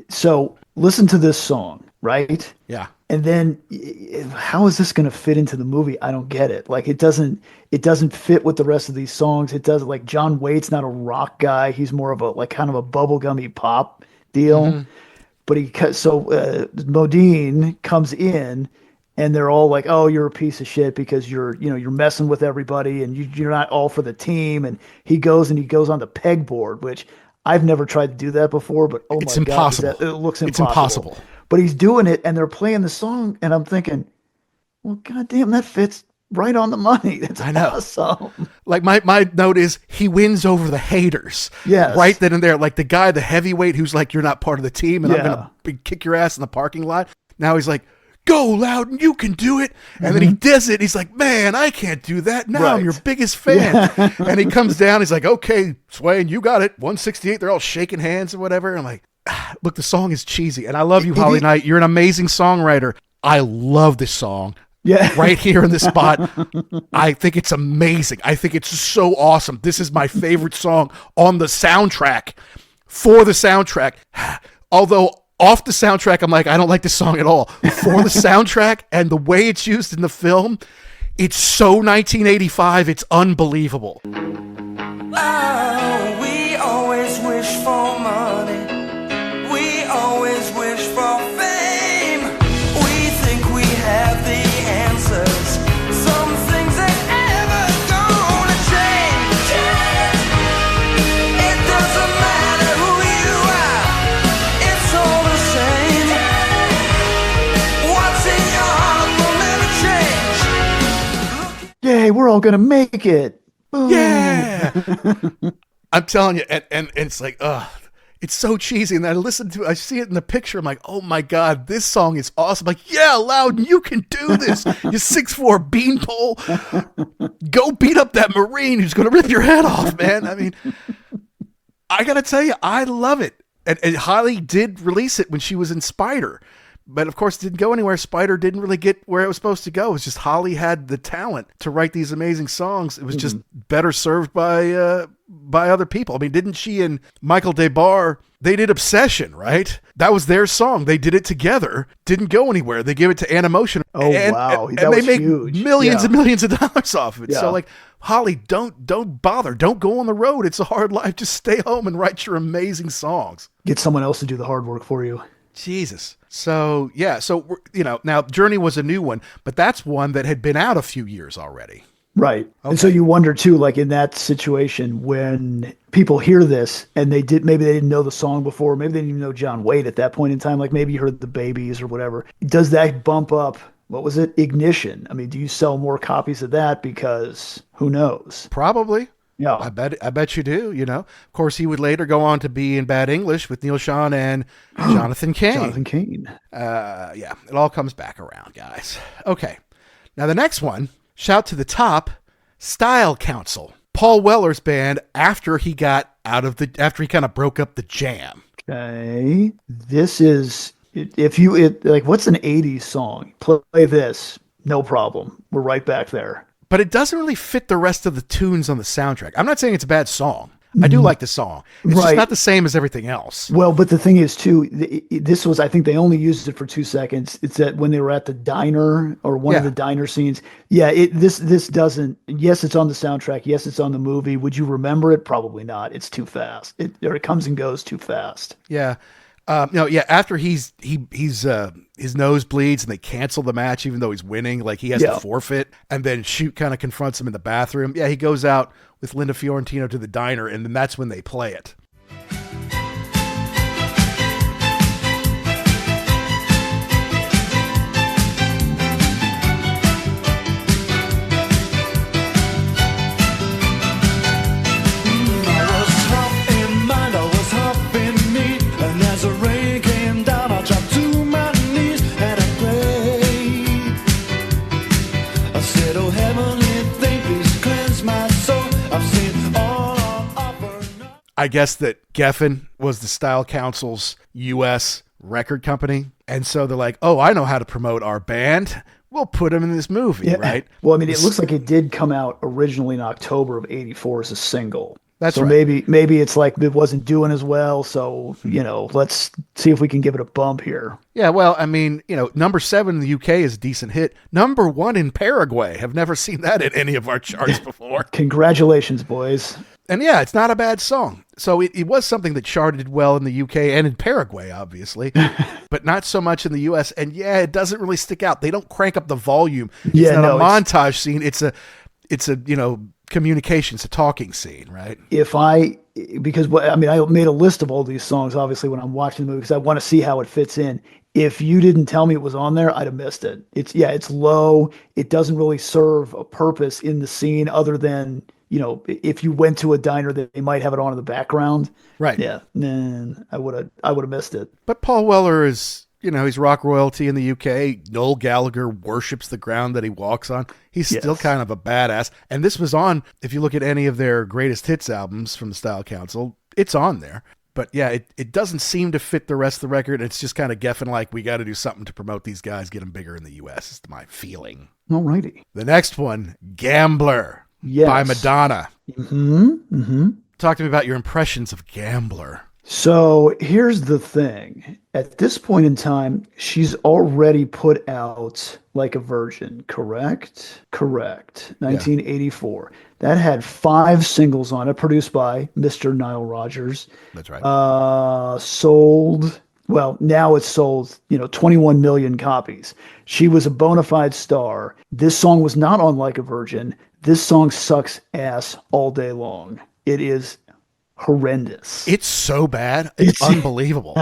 so listen to this song, right? Yeah. And then how is this going to fit into the movie? I don't get it. Like it doesn't fit with the rest of these songs. It doesn't, like John Waite's not a rock guy. He's more of a like kind of a bubblegummy pop deal. Mm-hmm. But Modine comes in and they're all like, "Oh, you're a piece of shit because you're messing with everybody and you're not all for the team." And he goes on the pegboard, which I've never tried to do that before, but it's impossible. God, it looks impossible. It's impossible. But he's doing it, and they're playing the song, and I'm thinking, well, goddamn, that fits right on the money. That's awesome. Like my note is he wins over the haters. Yes. Right then and there, like the guy, the heavyweight who's like, you're not part of the team, and I'm gonna kick your ass in the parking lot. Now he's like, go Loudon, you can do it. And then he does it. He's like, man, I can't do that. Now I'm your biggest fan. Yeah. And he comes down. He's like, okay, Swain, you got it. 168. They're all shaking hands and whatever. And I'm like, look, the song is cheesy. And I love you, Holly Knight. You're an amazing songwriter. I love this song. Yeah. Right here in this spot. I think it's amazing. I think it's so awesome. This is my favorite song on the soundtrack. For the soundtrack. Although off the soundtrack, I'm like, I don't like this song at all. For the soundtrack and the way it's used in the film, it's so 1985, it's unbelievable. Oh, we always wish for money. We always wish for fame. We think we have the answers. Some things ain't ever gonna change. It doesn't matter who you are. It's all the same. What's in your heart will never change. Yay, we're all gonna make it. Boom. Yeah. I'm telling you, and it's like, it's so cheesy. And I see it in the picture. I'm like, oh my God, this song is awesome. Like, yeah, Loudon, you can do this. You 6'4" beanpole. Go beat up that Marine who's going to rip your head off, man. I mean, I got to tell you, I love it. And Holly did release it when she was in Spider. But of course, it didn't go anywhere. Spider didn't really get where it was supposed to go. It was just Holly had the talent to write these amazing songs. It was just better served by other people. I mean, didn't she and Michael DeBar, they did Obsession, right? That was their song. They did it together. Didn't go anywhere. They gave it to Animotion. Oh, wow. And they make millions and millions of dollars off of it. Yeah. So like, Holly, don't bother. Don't go on the road. It's a hard life. Just stay home and write your amazing songs. Get someone else to do the hard work for you. Jesus. So, yeah. So, now Journey was a new one, but that's one that had been out a few years already. Right. Okay. And so you wonder too, like in that situation when people hear this and maybe they didn't know the song before, maybe they didn't even know John Waite at that point in time, like maybe you heard the Babies or whatever. Does that bump up, what was it? Ignition. I mean, do you sell more copies of that? Because who knows? Probably. Yeah. I bet you do, Of course, he would later go on to be in Bad English with Neil Schon and Jonathan Cain. Jonathan Cain. Yeah, it all comes back around, guys. Okay. Now the next one, Shout to the Top, Style Council. Paul Weller's band after he kind of broke up the Jam. Okay. This is what's an 80s song? Play this. No problem. We're right back there. But it doesn't really fit the rest of the tunes on the soundtrack. I'm not saying it's a bad song. I do like the song. It's just Right. not the same as everything else. Well, but the thing is too, this was, I think they only used it for 2 seconds. It's that when they were at the diner or one of Yeah. the diner scenes. Yeah, this doesn't, yes, it's on the soundtrack. Yes, it's on the movie. Would you remember it? Probably not. It's too fast. It comes and goes too fast. Yeah. No, yeah, after his nose bleeds and they cancel the match, even though he's winning, like he has to Yeah. forfeit, and then Shoot kind of confronts him in the bathroom. Yeah, he goes out with Linda Fiorentino to the diner, and then that's when they play it. I was half in mind, I was half in need, and as the rain came down, I dropped to my knees and I prayed. I said, "Oh heavenly thing, please cleanse my soul. I've seen all on offer now." I guess that Geffen was the Style Council's U.S. record company, and so they're like, "Oh, I know how to promote our band. We'll put him in this movie, right?" Well, I mean, it looks like it did come out originally in October of '84 as a single. That's so right. maybe it's like it wasn't doing as well. So, let's see if we can give it a bump here. Yeah, well, I mean, number 7 in the UK is a decent hit. Number 1 in Paraguay. Have never seen that in any of our charts before. Congratulations, boys. And yeah, it's not a bad song. So it was something that charted well in the UK and in Paraguay, obviously, but not so much in the US. And yeah, it doesn't really stick out. They don't crank up the volume. It's Yeah, not no, a montage scene. It's a communications, a talking scene, right? Because I made a list of all these songs, obviously, when I'm watching the movie, because I want to see how it fits in. If you didn't tell me it was on there, I'd have missed it. It's low. It doesn't really serve a purpose in the scene other than, if you went to a diner, they might have it on in the background. Right. Yeah. Man, I would have missed it. But Paul Weller is, he's rock royalty in the UK. Noel Gallagher worships the ground that he walks on. He's still kind of a badass. And this was on, if you look at any of their greatest hits albums from the Style Council, it's on there. But yeah, it doesn't seem to fit the rest of the record. It's just kind of Geffen like, we got to do something to promote these guys, get them bigger in the US, is my feeling. Alrighty. The next one, Gambler by Madonna. Talk to me about your impressions of Gambler. So here's the thing. At this point in time, she's already put out Like a Virgin, correct? Correct. 1984. That had 5 singles on it, produced by Mr. Nile Rodgers. That's right. Sold, well, now it's sold, 21 million copies. She was a bona fide star. This song was not on Like a Virgin. This song sucks ass all day long. It is horrendous. It's so bad. It's unbelievable.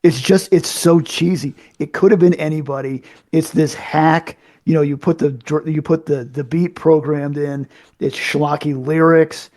It's so cheesy. It could have been anybody. It's this hack. You put the beat programmed in. It's schlocky lyrics.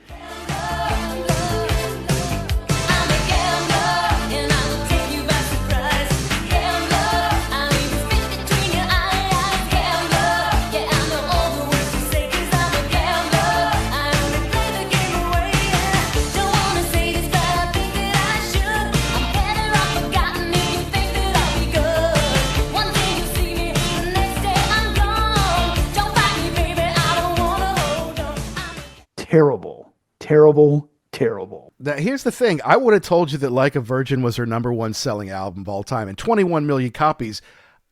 Terrible, terrible, terrible. Here's the thing. I would have told you that Like a Virgin was her number 1 selling album of all time and 21 million copies.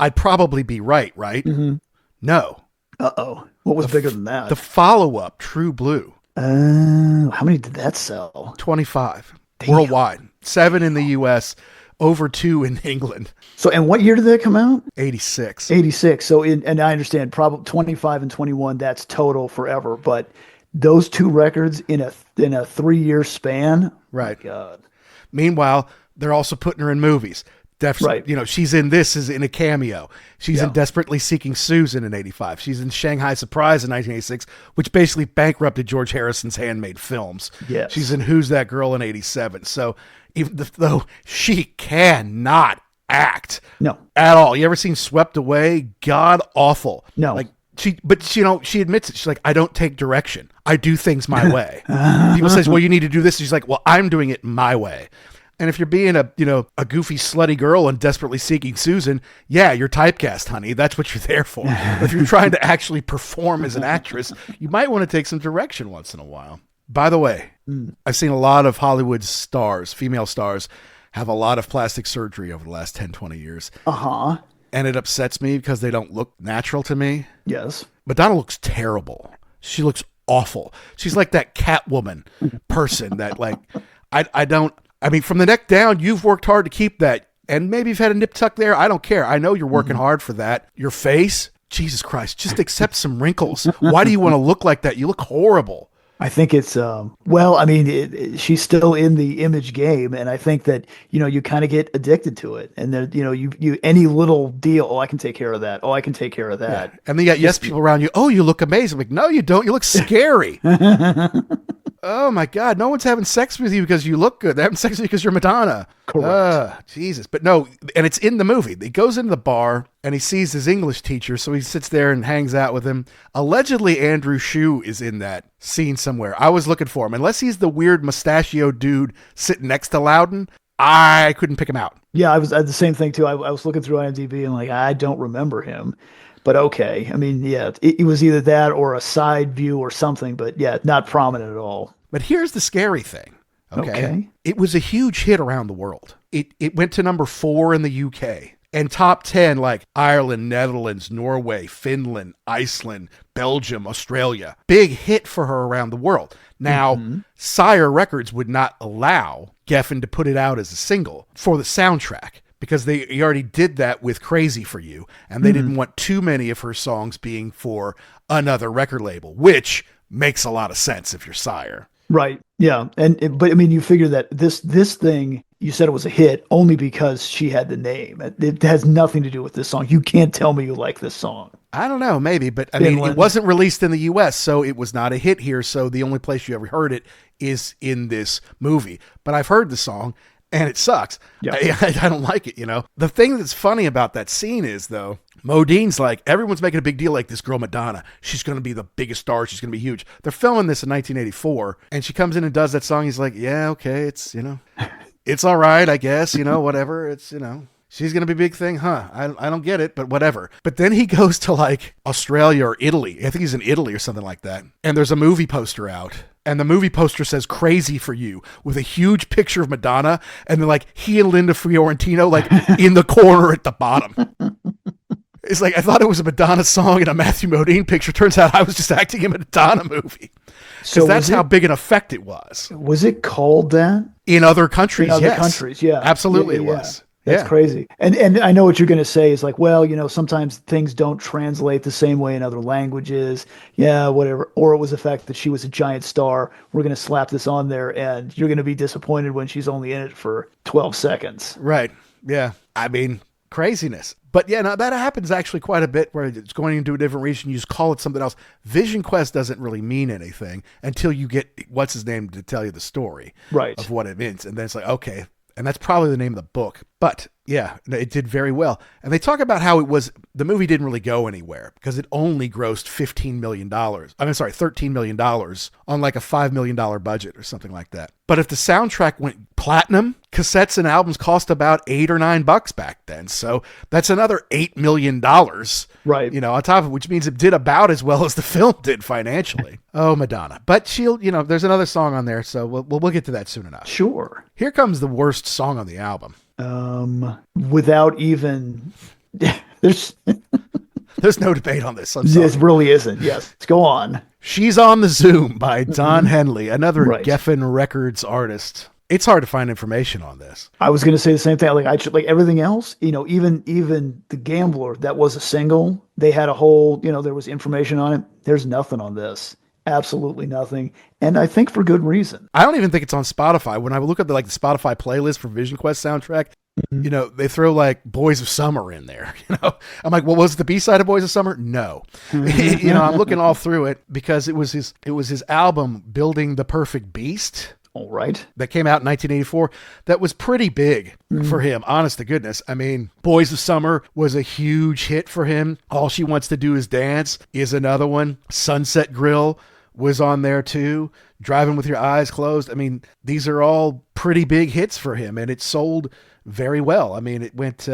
I'd probably be right? Mm-hmm. No. Uh-oh. What was bigger than that? The follow-up, True Blue. How many did that sell? 25 worldwide. 7 in the US, over 2 in England. So, and what year did that come out? 86. 86. So, and I understand, probably 25 and 21, that's total forever. But those 2 records in a 3-year span, right? Oh my God. Meanwhile, they're also putting her in movies. Right. She's in this is in a cameo. She's in Desperately Seeking Susan in 85. She's in Shanghai Surprise in 1986, which basically bankrupted George Harrison's handmade films. Yes. She's in Who's That Girl in 87. So even though she cannot act at all. You ever seen Swept Away? God awful. No. Like she admits it. She's like, I don't take direction. I do things my way. People says, well, you need to do this. She's like, well, I'm doing it my way. And if you're being a goofy, slutty girl and Desperately Seeking Susan, yeah, you're typecast, honey. That's what you're there for. But if you're trying to actually perform as an actress, you might want to take some direction once in a while. By the way, I've seen a lot of Hollywood stars, female stars, have a lot of plastic surgery over the last 10, 20 years. Uh-huh. And it upsets me because they don't look natural to me. Yes. Madonna looks terrible. She looks awful. She's like that Catwoman person that like, I mean, from the neck down, you've worked hard to keep that. And maybe you've had a nip tuck there. I don't care. I know you're working hard for that. Your face, Jesus Christ, just accept some wrinkles. Why do you want to look like that? You look horrible. I think it's, she's still in the image game. And I think that, you kind of get addicted to it. And then, you any little deal, oh, I can take care of that. Oh, I can take care of that. Yeah. And then you got yes people around you. Oh, you look amazing. I'm like, no, you don't. You look scary. Oh my God, no one's having sex with you because you look good. They're having sex with you because you're Madonna. Correct. Jesus. But no, and it's in the movie. He goes into the bar and he sees his English teacher, so he sits there and hangs out with him. Allegedly, Andrew Shue is in that scene somewhere. I was looking for him. Unless he's the weird mustachioed dude sitting next to Loudon, I couldn't pick him out. Yeah, I had the same thing too. I was looking through IMDb and like, I don't remember him. But okay. I mean, yeah, it was either that or a side view or something, but yeah, not prominent at all. But here's the scary thing. Okay. It was a huge hit around the world. It went to number 4 in the UK and top 10 like Ireland, Netherlands, Norway, Finland, Iceland, Belgium, Australia. Big hit for her around the world. Now, Sire Records would not allow Geffen to put it out as a single for the soundtrack, because he already did that with Crazy for You, and they didn't want too many of her songs being for another record label, which makes a lot of sense if you're Sire. Right. Yeah. But I mean, you figure that this thing, you said it was a hit only because she had the name. It has nothing to do with this song. You can't tell me you like this song. I don't know, maybe, but I mean, it wasn't released in the US, so it was not a hit here. So the only place you ever heard it is in this movie. But I've heard the song, and it sucks. Yeah. I don't like it, The thing that's funny about that scene is, though, Modine's like, everyone's making a big deal like this girl Madonna. She's going to be the biggest star. She's going to be huge. They're filming this in 1984, and she comes in and does that song. He's like, yeah, okay, it's, it's all right, I guess, whatever. It's, she's going to be a big thing, huh? I don't get it, but whatever. But then he goes to like Australia or Italy. I think he's in Italy or something like that. And there's a movie poster out. And the movie poster says Crazy for You with a huge picture of Madonna. And then like he and Linda Fiorentino like in the corner at the bottom. It's like, I thought it was a Madonna song and a Matthew Modine picture. Turns out I was just acting in a Madonna movie. So that's how big an effect it was. Was it called that? In other countries, yes. In other countries, yeah. Absolutely, it was. That's crazy. And I know what you're going to say is like, well, sometimes things don't translate the same way in other languages. Yeah, whatever. Or it was the fact that she was a giant star. We're going to slap this on there and you're going to be disappointed when she's only in it for 12 seconds. Right. Yeah. I mean, craziness. But yeah, now that happens actually quite a bit where it's going into a different region. You just call it something else. Vision Quest doesn't really mean anything until you get what's his name to tell you the story of what it means. And then it's like, okay. And that's probably the name of the book. But yeah, it did very well. And they talk about how the movie didn't really go anywhere because it only grossed $13 million on like a $5 million budget or something like that. But if the soundtrack went platinum, cassettes and albums cost about $8 or $9 back then. So that's another $8 million. Right. On top of it, which means it did about as well as the film did financially. Oh, Madonna. But she'll, there's another song on there. So we'll get to that soon enough. Sure. Here comes the worst song on the album. Without even there's no debate on this. I'm sorry. It really isn't. Yes. Let's go on. She's on the Zoom by Don Henley, another Geffen Records artist. It's hard to find information on this. I was going to say the same thing. Like everything else, even The Gambler, that was a single. They had a whole, there was information on it. There's nothing on this. Absolutely nothing. And I think for good reason. I don't even think it's on Spotify. When I look at the Spotify playlist for Vision Quest soundtrack, they throw like Boys of Summer in there. I'm like, well, was it the B-side of Boys of Summer? No. I'm looking all through it because it was his album Building the Perfect Beast. All right. That came out in 1984. That was pretty big for him, honest to goodness. I mean, Boys of Summer was a huge hit for him. All She Wants to Do Is Dance is another one. Sunset Grill was on there too. Driving with Your Eyes Closed. I mean, these are all pretty big hits for him, and it sold very well. I mean, it went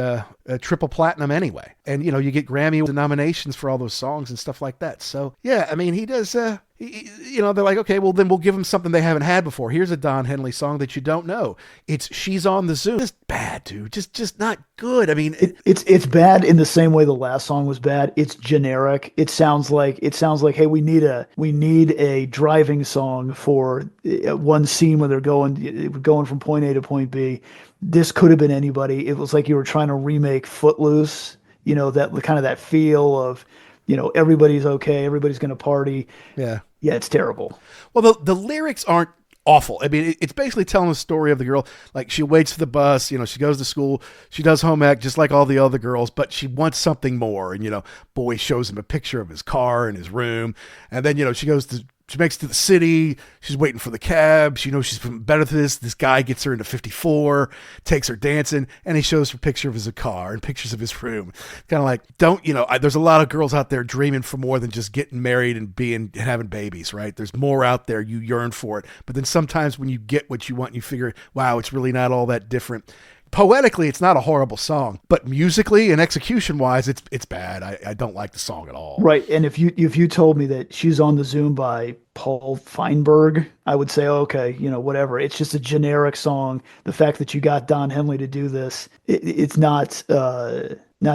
triple platinum anyway. And, you get Grammy nominations for all those songs and stuff like that. So, yeah, I mean, he does you know, they're like, okay, well then we'll give them something they haven't had before. Here's a Don Henley song that you don't know. It's She's on the Zoom. It's bad, dude. Just not good. I mean, it's bad in the same way the last song was bad. It's generic. It sounds like, hey, we need a driving song for one scene where they're going from point A to point B. This could have been anybody. It was like you were trying to remake Footloose, you know, that kind of that feel of, you know, everybody's okay, everybody's going to party. Yeah. Yeah, it's terrible. Well, the lyrics aren't awful. I mean, it's basically telling the story of the girl. Like, she waits for the bus, you know, she goes to school, she does home ec just like all the other girls, but she wants something more. And, you know, boy shows him a picture of his car and his room. And then, you know, she makes it to the city. She's waiting for the cab. She knows she's better than this. This guy gets her into 54, takes her dancing, and he shows her a picture of his car and pictures of his room. Kind of like, there's a lot of girls out there dreaming for more than just getting married and having babies, right? There's more out there. You yearn for it. But then sometimes when you get what you want, you figure, wow, it's really not all that different. Poetically, it's not a horrible song, but musically and execution-wise, it's bad. I don't like the song at all. Right, and if you told me that She's on the Zoom by Paul Feinberg, I would say, okay, you know, whatever. It's just a generic song. The fact that you got Don Henley to do this, it's not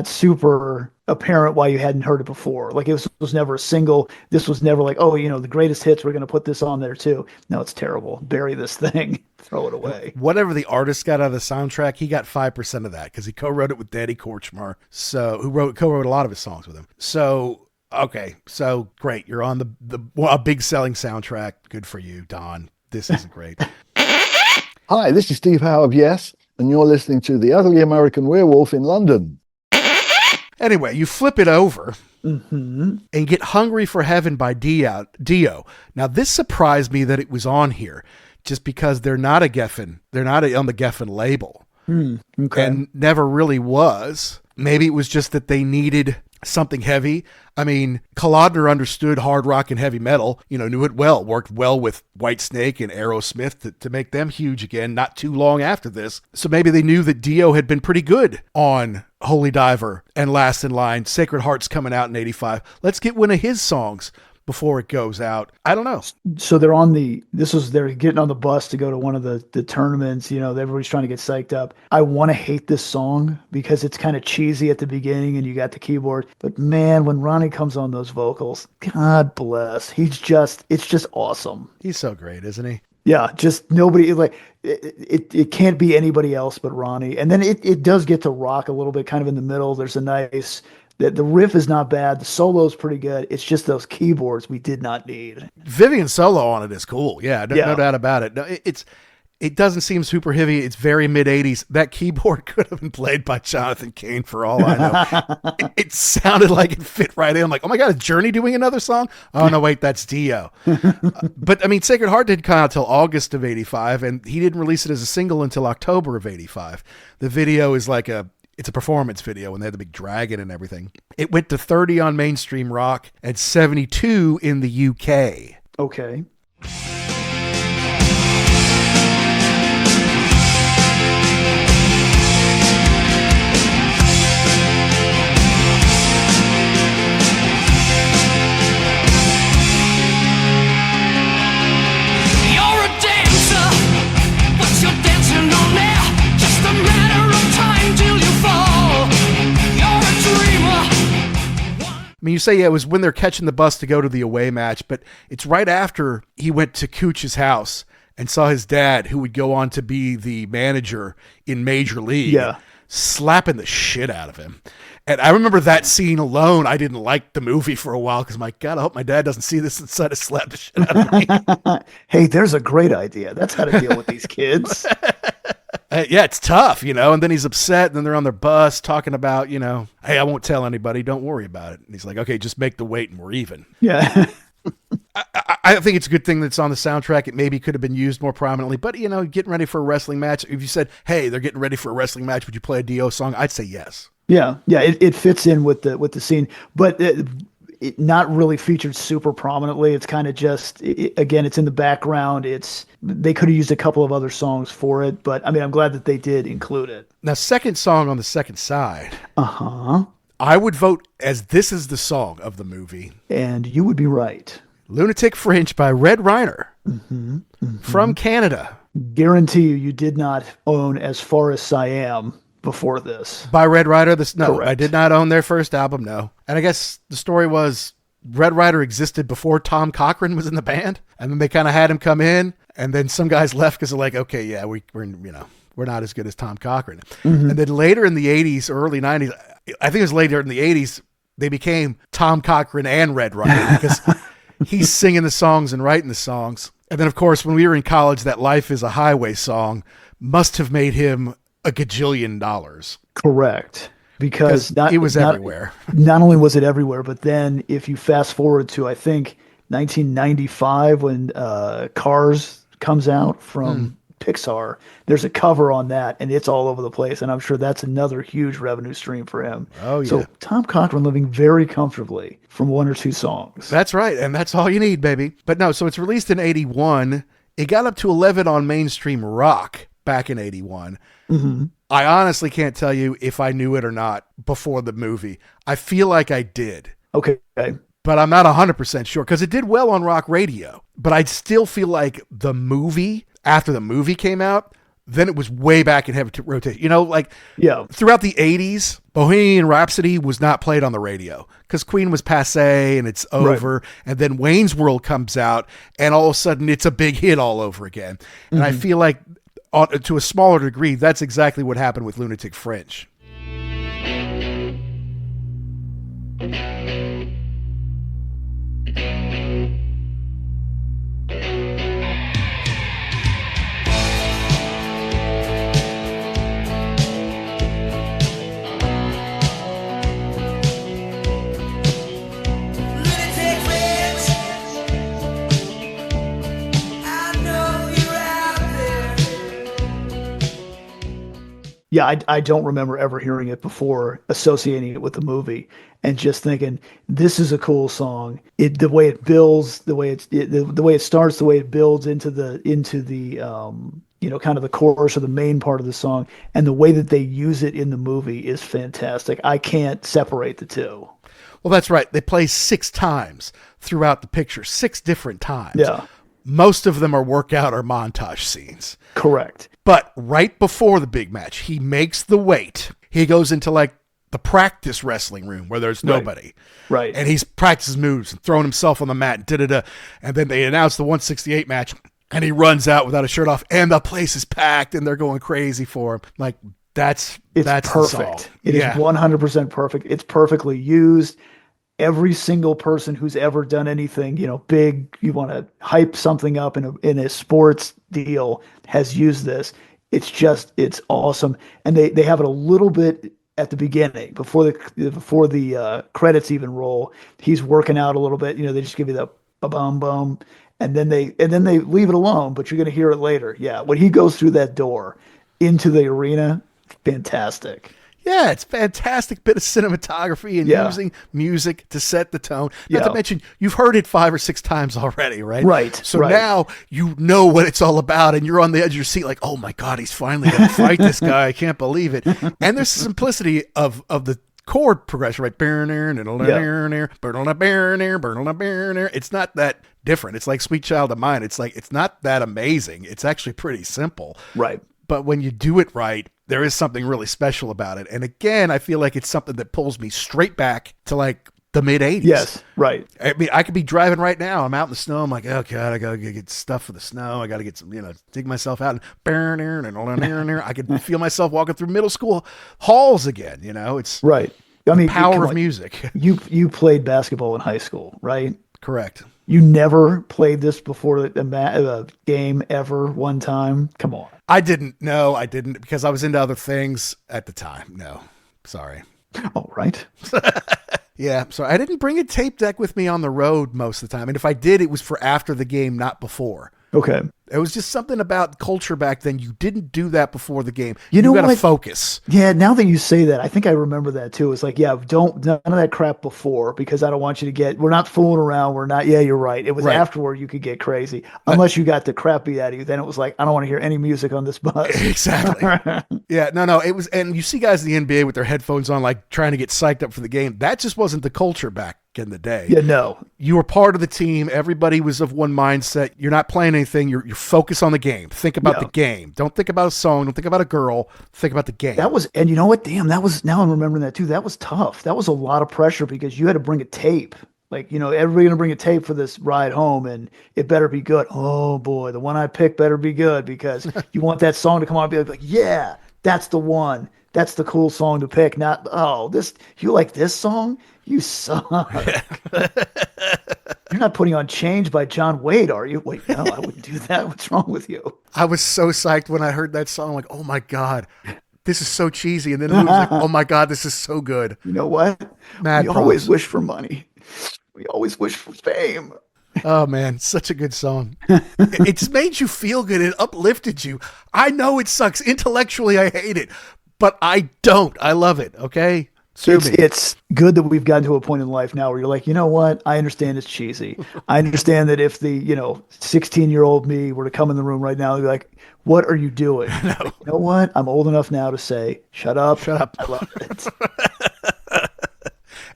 super apparent why you hadn't heard it before. Like, it was never a single. This was never like, oh, you know, the greatest hits, we're going to put this on there too. No, it's terrible. Bury this thing. Throw it away. Whatever the artist got out of the soundtrack, he got 5% of that because he co-wrote it with Danny Korchmar, who co-wrote a lot of his songs with him. So, okay, so great. You're on a big selling soundtrack. Good for you, Don. This isn't great. Hi, this is Steve Howe of Yes, and you're listening to The Ugly American Werewolf in London. Anyway, you flip it over Mm-hmm. and get Hungry for Heaven by Dio. Now, this surprised me that it was on here just because they're not on the Geffen label. Okay. And never really was. Maybe it was just that they needed something heavy. I mean, Kalodner understood hard rock and heavy metal, you know, knew it well, worked well with Whitesnake and Aerosmith to make them huge again, not too long after this. So maybe they knew that Dio had been pretty good on Holy Diver and Last in Line. Sacred Heart's coming out in 85. Let's get one of his songs before it goes out. I don't know. So they're getting on the bus to go to one of the tournaments, you know, everybody's trying to get psyched up. I want to hate this song because it's kind of cheesy at the beginning and you got the keyboard, but man, when Ronnie comes on those vocals, God bless, it's just awesome. He's so great, isn't he? Yeah, just nobody, like, it can't be anybody else but Ronnie. And then it does get to rock a little bit kind of in the middle. There's a nice, the riff is not bad. The solo's pretty good. It's just those keyboards we did not need. Vivian's solo on it is cool. Yeah, no doubt about it. No, it doesn't seem super heavy. It's very mid-'80s. That keyboard could have been played by Jonathan Cain for all I know. it sounded like it fit right in. I'm like, oh my God, is Journey doing another song? Oh no, wait, that's Dio. But I mean, Sacred Heart didn't come out till August of 85, and he didn't release it as a single until October of 85. The video is it's a performance video and they had the big dragon and everything. It went to 30 on mainstream rock and 72 in the UK. Okay. I mean, you say it was when they're catching the bus to go to the away match, but it's right after he went to Cooch's house and saw his dad, who would go on to be the manager in Major League, slapping the shit out of him. And I remember that scene alone. I didn't like the movie for a while because, my God, I hope my dad doesn't see this and try to slap the shit out of me. Hey, there's a great idea. That's how to deal with these kids. Yeah, it's tough, you know, and then he's upset, and then they're on their bus talking about, you know, hey, I won't tell anybody, don't worry about it. And he's like, okay, just make the weight and we're even. Yeah. I think it's a good thing that's on the soundtrack. It maybe could have been used more prominently, but, you know, getting ready for a wrestling match, if you said, hey, they're getting ready for a wrestling match, would you play a Dio song? I'd say yes. Yeah, it fits in with the scene, but it not really featured super prominently. It's kind of just, again, it's in the background. They could have used a couple of other songs for it, but I mean, I'm glad that they did include it. Now, second song on the second side. Uh-huh. I would vote as this is the song of the movie. And you would be right. Lunatic Fringe by Red Reiner from Canada. Guarantee you did not own As Far as Siam before this. By Red Reiner? No, Correct. I did not own their first album, no. And I guess the story was Red Reiner existed before Tom Cochrane was in the band, and then they kind of had him come in, and then some guys left because they're like, okay, yeah, we're not as good as Tom Cochrane. And then later in the 80s, early 90s, I think it was later in the 80s, they became Tom Cochrane and Red Reiner because he's singing the songs and writing the songs. And then, of course, when we were in college, that Life is a Highway song must have made him a gajillion dollars. Correct. Because it was everywhere. Not only was it everywhere, but then if you fast forward to, I think, 1995 when Cars comes out from Pixar, there's a cover on that, and it's all over the place. And I'm sure that's another huge revenue stream for him. Oh, yeah. So Tom Cochrane living very comfortably from one or two songs. That's right. And that's all you need, baby. But no, so it's released in 81. It got up to 11 on mainstream rock back in 81. I honestly can't tell you if I knew it or not before the movie. I feel like I did. Okay. But I'm not 100% sure because it did well on rock radio. But I still feel like the movie, after the movie came out, then it was way back in heavy rotation. You know, like throughout the 80s, Bohemian Rhapsody was not played on the radio because Queen was passé and it's over. Right. And then Wayne's World comes out and all of a sudden it's a big hit all over again. And I feel like to a smaller degree, that's exactly what happened with Lunatic Fringe. Yeah, I don't remember ever hearing it before, associating it with the movie, and just thinking this is a cool song. The way it builds, the way it starts, the way it builds into the kind of the chorus or the main part of the song, and the way that they use it in the movie is fantastic. I can't separate the two. Well, that's right. They play 6 times throughout the picture, 6 different times. Yeah. Most of them are workout or montage scenes. Correct. But right before the big match, he makes the weight. He goes into like the practice wrestling room where there's nobody. Right. And he's practicing moves and throwing himself on the mat. And then they announce the 168 match and he runs out without a shirt off and the place is packed and they're going crazy for him. Like that's perfect. It is 100% perfect. It's perfectly used. Every single person who's ever done anything, big, you want to hype something up in a sports deal has used this. It's awesome. And they have it a little bit at the beginning before the credits even roll. He's working out a little bit, they just give you the ba-bum bum and then they leave it alone, but you're going to hear it later. Yeah. When he goes through that door into the arena, fantastic. Yeah, it's a fantastic bit of cinematography and using music to set the tone. Not to mention, you've heard it 5 or 6 times already, right? Right. So now you know what it's all about, and you're on the edge of your seat like, oh my God, he's finally going to fight this guy. I can't believe it. And there's the simplicity of the chord progression, right? It's not that different. It's like Sweet Child of Mine. It's like, it's not that amazing. It's actually pretty simple. Right. But when you do it right, there is something really special about it. And again, I feel like it's something that pulls me straight back to like the mid 80s. Yes, right. I mean, I could be driving right now. I'm out in the snow. I'm like, oh God, I got to get stuff for the snow. I got to get some, dig myself out. And I could feel myself walking through middle school halls again. It's right. I mean, power of music. You played basketball in high school, right? Correct. You never played this before a game ever one time? Come on. I didn't. No, I didn't because I was into other things at the time. No, sorry. Oh, right. Yeah, so I didn't bring a tape deck with me on the road most of the time. And if I did, it was for after the game, not before. Okay. It was just something about culture back then. You didn't do that before the game. You know got to what? focus. Yeah, now that you say that, I think I remember that too. It's like, yeah, don't none of that crap before because I don't want you to get. We're not fooling around. We're not. Yeah, you're right. It was Right. afterward you could get crazy unless you got the crap beat out of you. Then it was like, I don't want to hear any music on this bus. Exactly. Yeah, no. It was, and you see guys in the NBA with their headphones on, like trying to get psyched up for the game. That just wasn't the culture back in the day. Yeah, no. You were part of the team. Everybody was of one mindset. You're not playing anything. You're focused on the game. Think about the game. Don't think about a song. Don't think about a girl. Think about the game. That was, and you know what? Damn, that was. Now I'm remembering that too. That was tough. That was a lot of pressure because you had to bring a tape. Like, everybody gonna bring a tape for this ride home, and it better be good. Oh boy, the one I picked better be good because you want that song to come on and be like, yeah, that's the one. That's the cool song to pick. Not, you like this song? You suck. You're not putting on Change by John Wade, are you? Wait, no, I wouldn't do that. What's wrong with you? I was so psyched when I heard that song. Like, oh my God, this is so cheesy. And then it was like, oh my God, this is so good. You know what? Mad we props. always wish for money. We always wish for fame. Oh man, such a good song. It just made you feel good. It uplifted you. I know it sucks. Intellectually, I hate it, but I don't. I love it. Okay. It's good that we've gotten to a point in life now where you're like, you know what? I understand it's cheesy. I understand that if the 16-year-old me were to come in the room right now, they'd be like, what are you doing? No. You know what? I'm old enough now to say, shut up. Shut up. I love it.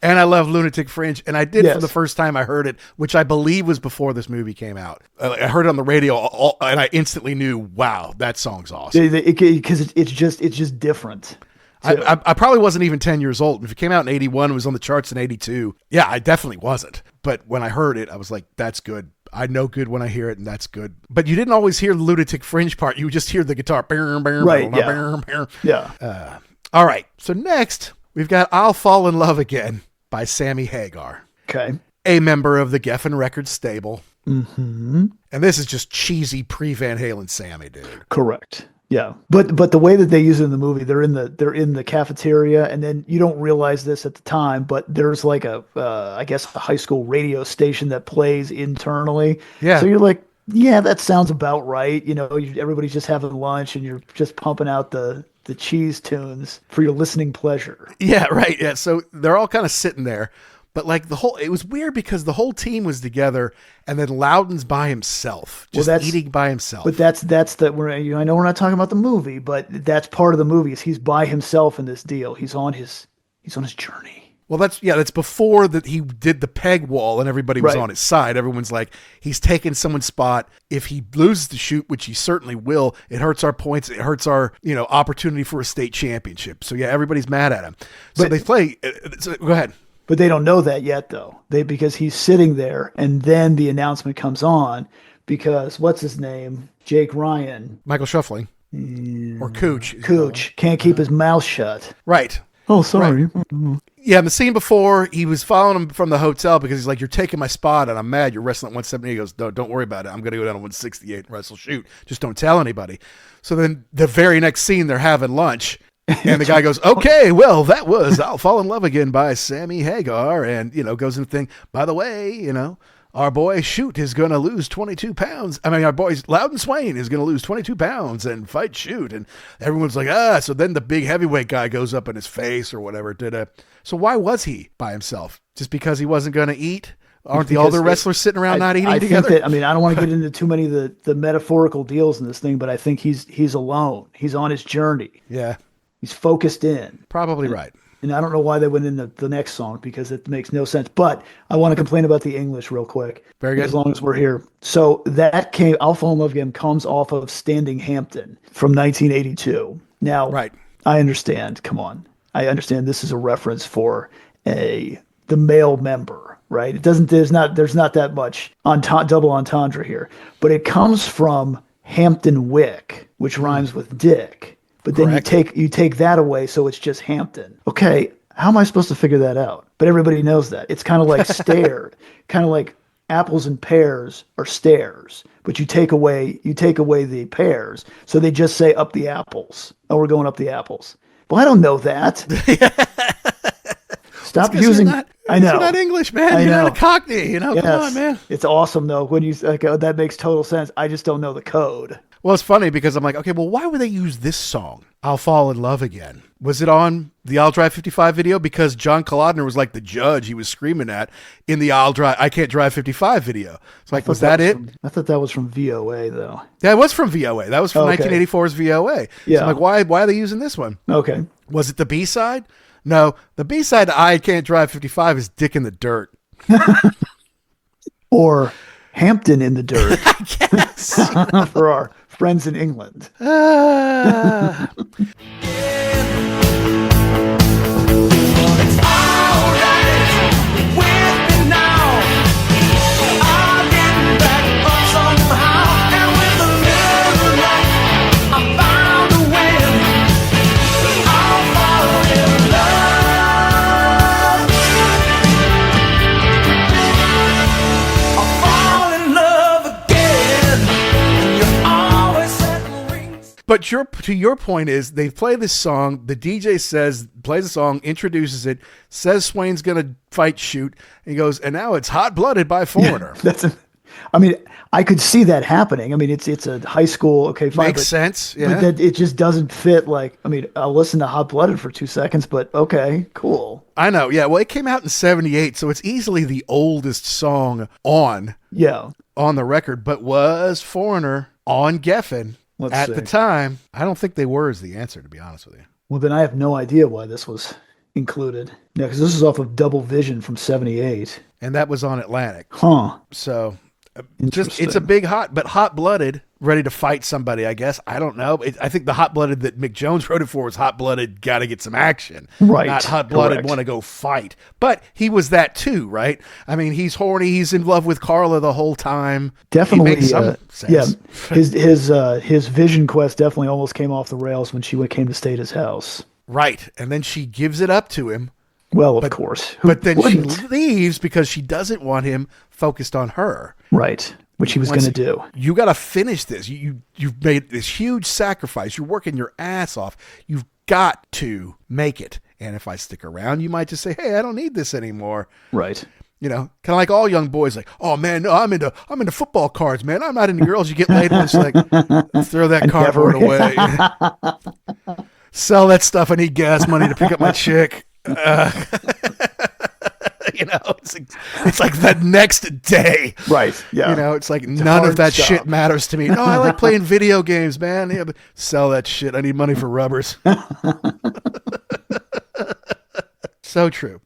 And I love Lunatic Fringe. And I did Yes. for the first time I heard it, which I believe was before this movie came out. I heard it on the radio and I instantly knew, wow, that song's awesome. Because it's just different. I probably wasn't even 10 years old. If it came out in 81, it was on the charts in 82. Yeah, I definitely wasn't. But when I heard it, I was like, that's good. I know good when I hear it, and that's good. But you didn't always hear the Lunatic Fringe part. You would just hear the guitar. Right, yeah. Yeah. All right. So next, we've got I'll Fall in Love Again by Sammy Hagar, Okay. a member of the Geffen Records stable. Mm-hmm. And this is just cheesy pre-Van Halen Sammy, dude. Correct. Yeah, but the way that they use it in the movie, they're in the cafeteria, and then you don't realize this at the time, but there's like I guess a high school radio station that plays internally. Yeah. So you're like, yeah, that sounds about right. Everybody's just having lunch, and you're just pumping out the cheese tunes for your listening pleasure. Yeah, right. Yeah. So they're all kind of sitting there. But like it was weird because the whole team was together, and then Loudon's by himself, just eating by himself. But that's I know we're not talking about the movie, but that's part of the movie is he's by himself in this deal. He's on his journey. Well, that's before that he did the peg wall and everybody was Right. on his side. Everyone's like, he's taking someone's spot. If he loses the shoot, which he certainly will, it hurts our points. It hurts our opportunity for a state championship. So yeah, everybody's mad at him. So they play. So, go ahead. But they don't know that yet, though. Because he's sitting there, and then the announcement comes on because what's his name? Jake Ryan. Michael Shuffling or Cooch. Cooch can't keep his mouth shut. Right. Oh, sorry. Right. Yeah, in the scene before, he was following him from the hotel because he's like, you're taking my spot, and I'm mad. You're wrestling at 170. He goes, don't worry about it. I'm going to go down to 168 and wrestle shoot. Just don't tell anybody. So then the very next scene, they're having lunch. And the guy goes, okay, well, that was I'll Fall in Love Again by Sammy Hagar. And, goes into the thing, by the way, our boy Shoot is going to lose 22 pounds. I mean, our boy Loudon Swain is going to lose 22 pounds and fight Shoot. And everyone's like, so then the big heavyweight guy goes up in his face or whatever. So why was he by himself? Just because he wasn't going to eat? Aren't the other wrestlers sitting around not eating together? I don't want to get into too many of the metaphorical deals in this thing, but I think he's alone. He's on his journey. Yeah. He's focused in. Probably right. And I don't know why they went into the next song because it makes no sense. But I want to complain about the English real quick. Very good. As long as we're here. So I'll Fall in Love Again comes off of Standing Hampton from 1982. Now, right. I understand. Come on. I understand this is a reference for the male member, right? There's not that much double entendre here. But it comes from Hampton Wick, which rhymes with dick. But then you take that away, so it's just Hampton. Okay, how am I supposed to figure that out? But everybody knows that. It's kind of like stare, kind of like apples and pears are stairs. But you take away the pears, so they just say up the apples. Oh, we're going up the apples. Well, I don't know that. Stop using. I know. You're not English, man. I You're know. not a Cockney. You know, Yes. come on, man. It's awesome though when you like, oh, that makes total sense. I just don't know the code. Well, it's funny because I'm like, okay, well, why would they use this song? I'll Fall in Love Again. Was it on the I'll Drive 55 video? Because John Kalodner was like the judge he was screaming at in the I Can't Drive 55 video. It's like, was that it? I thought that was from VOA though. Yeah, it was from VOA. That was from Okay. 1984's VOA. Yeah. So I'm like, why are they using this one? Okay. Was it the B-side? No, the B-side to I Can't Drive 55 is Dick in the Dirt. Or Hampton in the Dirt Yes. for our friends in England. Ah. But to your point is they play this song. The DJ plays the song, introduces it, says Swain's gonna fight, shoot, and he goes, and now it's Hot Blooded by Foreigner. I mean, I could see that happening. I mean, it's a high school. Okay, fine. Makes sense. Yeah. But that it just doesn't fit. Like, I mean, I'll listen to Hot Blooded for 2 seconds, but okay, cool. I know. Yeah. Well, it came out in '78, so it's easily the oldest song on the record, but was Foreigner on Geffen at the time? I don't think they were is the answer, to be honest with you. Well, then I have no idea why this was included. Yeah, because this is off of Double Vision from '78. And that was on Atlantic. Huh. So it's a big hot-blooded, ready to fight somebody, I guess. I don't know. I think the hot-blooded that Mick Jones wrote it for was hot-blooded, got to get some action. Right. Not hot-blooded, want to go fight. But he was that too, right? I mean, he's horny. He's in love with Carla the whole time. Definitely. He makes some sense. Yeah. His vision quest definitely almost came off the rails when she came to stay at his house. Right. And then she gives it up to him. Well, of course. But then she leaves because she doesn't want him focused on her. Right. Which he was going to do. You got to finish this. You've made this huge sacrifice. You're working your ass off. You've got to make it. And if I stick around, you might just say, hey, I don't need this anymore. Right. You know, kind of like all young boys, like, oh man, no, I'm into football cards, man. I'm not into girls. You get laid once, like, throw that cardboard away. Sell that stuff. I need gas money to pick up my chick. You know, it's like the next day. Right. Yeah. You know, it's like none of that shit matters to me. No, I like playing video games, man. Yeah, but sell that shit. I need money for rubbers. So true.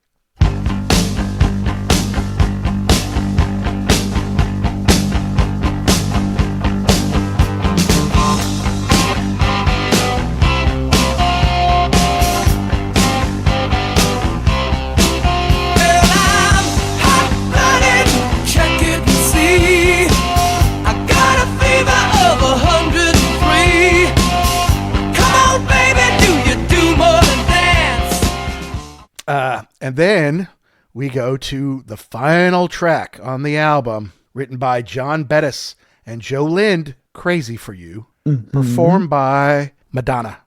And then we go to the final track on the album, written by John Bettis and Joe Lind, Crazy for You, performed by Madonna.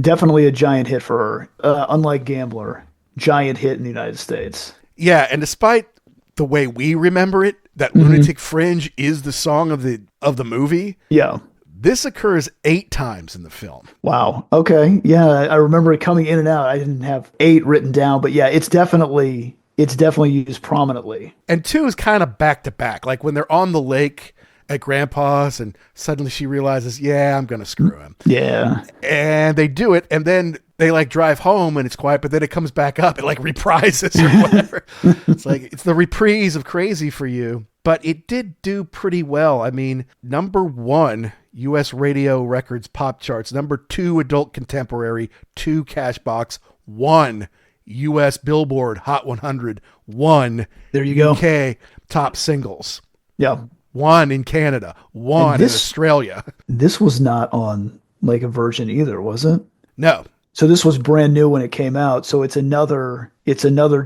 Definitely a giant hit for her. Unlike Gambler, giant hit in the United States. Yeah, and despite the way we remember it, that Lunatic Fringe is the song of the movie. Yeah. This occurs 8 times in the film. Wow. Okay. Yeah, I remember it coming in and out. I didn't have 8 written down, but yeah, it's definitely used prominently. And 2 is kind of back to back. Like when they're on the lake at Grandpa's and suddenly she realizes, yeah, I'm going to screw him. Yeah. And they do it. And then they like drive home and it's quiet, but then it comes back up. It like reprises or whatever. It's like, it's the reprise of Crazy for You. But it did do pretty well. I mean, number 1 U.S. radio records pop charts, number 2 adult contemporary, 2 Cashbox, 1 U.S. Billboard Hot 100, 1 there you go UK top singles. Yeah. 1 in Canada, 1 in Australia. This was not on like a Virgin either, was it? No. So this was brand new when it came out. So it's another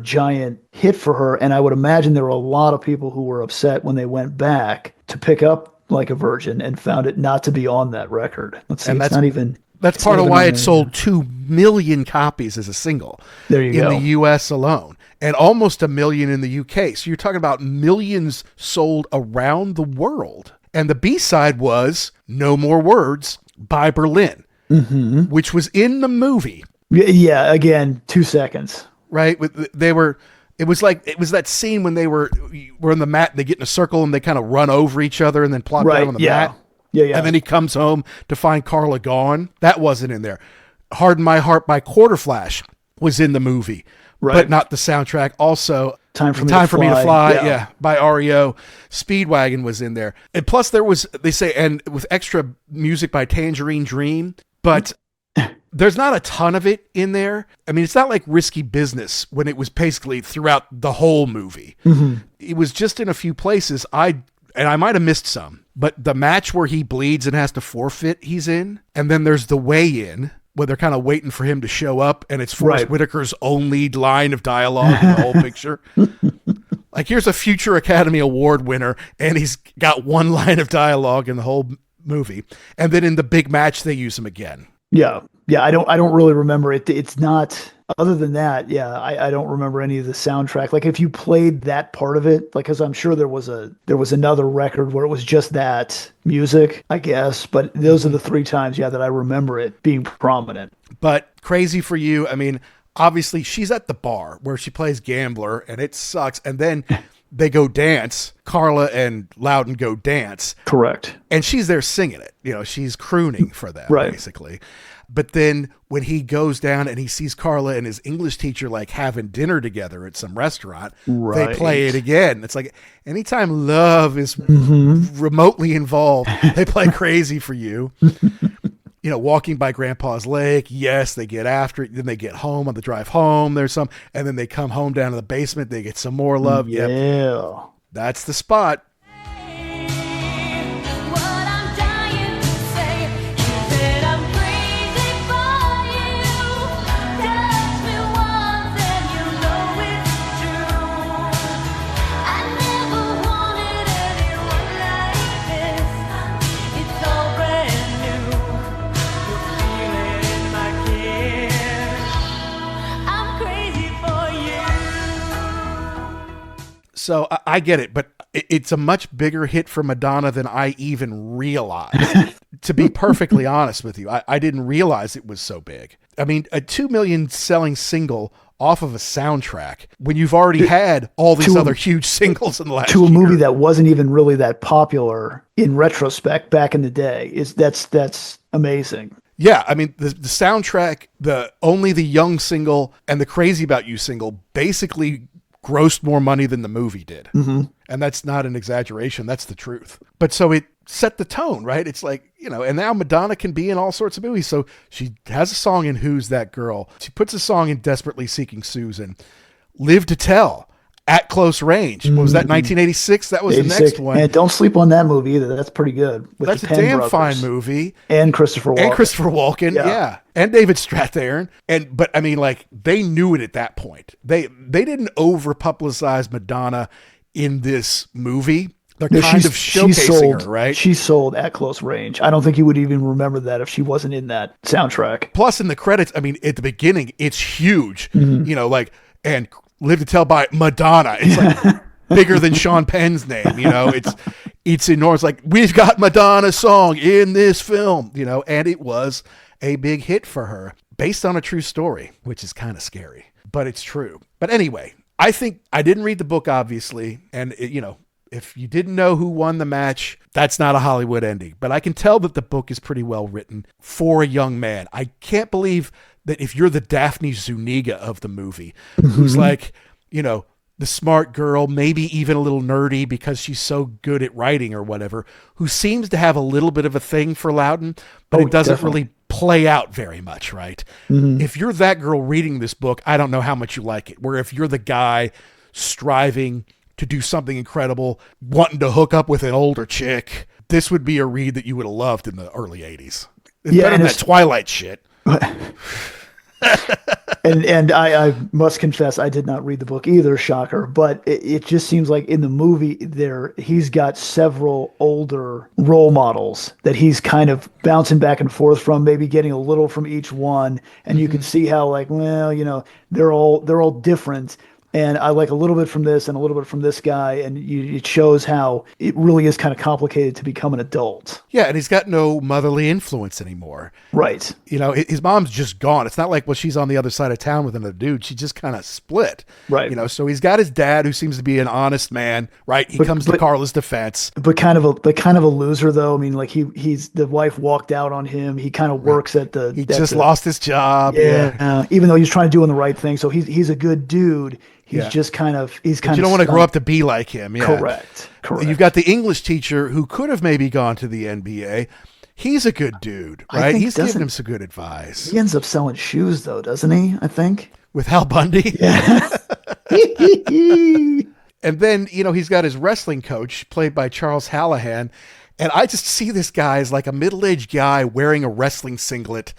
giant hit for her. And I would imagine there were a lot of people who were upset when they went back to pick up Like a Virgin and found it not to be on that record. Let's see, that's part of why it sold 2 million copies as a single in the US alone. and almost 1 million in the UK. So you're talking about millions sold around the world. And the B-side was No More Words by Berlin, which was in the movie. Yeah, again, 2 seconds. Right? It was that scene when they were on the mat and they get in a circle and they kind of run over each other and then plop down on the mat. Yeah. And then he comes home to find Carla gone. That wasn't in there. Harden My Heart by Quarterflash was in the movie, but not the soundtrack. Also, Time for Me to Fly, by REO. Speedwagon was in there. And plus there was, they say, and with extra music by Tangerine Dream, but there's not a ton of it in there. I mean, it's not like Risky Business when it was basically throughout the whole movie. It was just in a few places. And I might have missed some, but the match where he bleeds and has to forfeit, he's in. And then there's the weigh-in where they're kind of waiting for him to show up, and it's Forrest Whitaker's only line of dialogue in the whole picture. Like, here's a future Academy Award winner, and he's got one line of dialogue in the whole movie. And then in the big match, they use him again. Yeah. I don't really remember it. It's not, other than that, I don't remember any of the soundtrack. Like, if you played that part of it, like, cause I'm sure there was another record where it was just that music, I guess, but those are the 3 times, that I remember it being prominent. But Crazy for You, I mean, obviously she's at the bar where she plays gambler and it sucks. And then they go dance. Carla and Loudon go dance. Correct. And she's there singing it. She's crooning for them, basically. But then when he goes down and he sees Carla and his English teacher like having dinner together at some restaurant, they play it again. It's like anytime love is remotely involved, they play Crazy for You. Walking by Grandpa's Lake. Yes, they get after it. Then they get home on the drive home. There's some, and then they come home down to the basement. They get some more love. Yeah. Yep. That's the spot. So I get it, but it's a much bigger hit for Madonna than I even realized. To be perfectly honest with you, I didn't realize it was so big. I mean, a 2 million selling single off of a soundtrack when you've already had all these other huge singles in the last year. To a movie that wasn't even really that popular in retrospect back in the day. That's amazing. Yeah, I mean, the soundtrack, the Only the Young single and the Crazy About You single basically grossed more money than the movie did. And that's not an exaggeration. That's the truth. But so it set the tone, right? It's like, and now Madonna can be in all sorts of movies. So she has a song in Who's That Girl? She puts a song in Desperately Seeking Susan. Live to Tell. At Close Range. What was that, 1986? That was 86. The next one. And don't sleep on that movie either. That's pretty good. That's a damn fine movie. And Christopher Walken. Yeah. And David Strathairn. But I mean, like, they knew it at that point. They didn't over publicize Madonna in this movie. They're kind of showcasing her, right? She sold At Close Range. I don't think you would even remember that if she wasn't in that soundtrack. Plus, in the credits, I mean, at the beginning, it's huge. And Live to Tell by Madonna. It's like bigger than Sean Penn's name, it's enormous. Like, we've got Madonna's song in this film, and it was a big hit for her based on a true story, which is kind of scary, but it's true. But anyway, I think I didn't read the book, obviously. And if you didn't know who won the match, that's not a Hollywood ending, but I can tell that the book is pretty well written for a young man. I can't believe that if you're the Daphne Zuniga of the movie, who's like, the smart girl, maybe even a little nerdy because she's so good at writing or whatever, who seems to have a little bit of a thing for Loudon, but it doesn't really play out very much, right? If you're that girl reading this book, I don't know how much you like it. Where if you're the guy striving to do something incredible, wanting to hook up with an older chick, this would be a read that you would have loved in the early 80s. It's better than that Twilight shit. and I must confess, I did not read the book either, shocker, but it just seems like in the movie he's got several older role models that he's kind of bouncing back and forth from, maybe getting a little from each one, and you can see how, like, well, they're all different, And I like a little bit from this and a little bit from this guy, and it shows how it really is kind of complicated to become an adult. Yeah, and he's got no motherly influence anymore. Right. You know, his mom's just gone. It's not like, well, she's on the other side of town with another dude. She just kind of split. Right. You know, so he's got his dad, who seems to be an honest man, right? He comes to Carla's defense. But kind of a loser, though. I mean, like he's the wife walked out on him. He kind of works at the. He just lost his job. Yeah. Even though he's trying to do the right thing, so he's a good dude. He's just kind of you don't want to grow up to be like him. Yeah. Correct. You've got the English teacher who could have maybe gone to the NBA. He's a good dude, right? He's giving him some good advice. He ends up selling shoes, though, doesn't he? I think with Al Bundy. Yeah. And then he's got his wrestling coach played by Charles Hallahan, and I just see this guy as like a middle-aged guy wearing a wrestling singlet,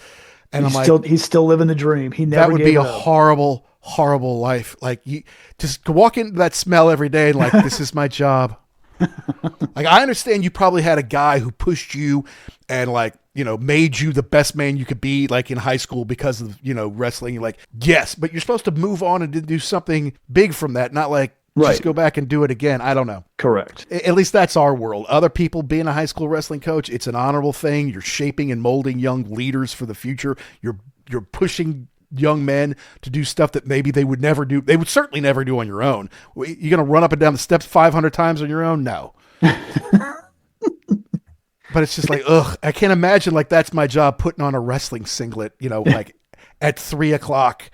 and he's still living the dream. He never. That would be a horrible life. Like, you just walk into that smell every day and like, this is my job. Like, I understand you probably had a guy who pushed you and like, made you the best man you could be, like in high school because of, wrestling. You're like, yes, but you're supposed to move on and do something big from that. Not like, just go back and do it again. I don't know. Correct. At least that's our world. Other people being a high school wrestling coach, it's an honorable thing. You're shaping and molding young leaders for the future. You're pushing young men to do stuff that maybe they would never do. They would certainly never do on your own. You're going to run up and down the steps 500 times on your own? No. But it's just like, ugh, I can't imagine like that's my job, putting on a wrestling singlet, like at 3:00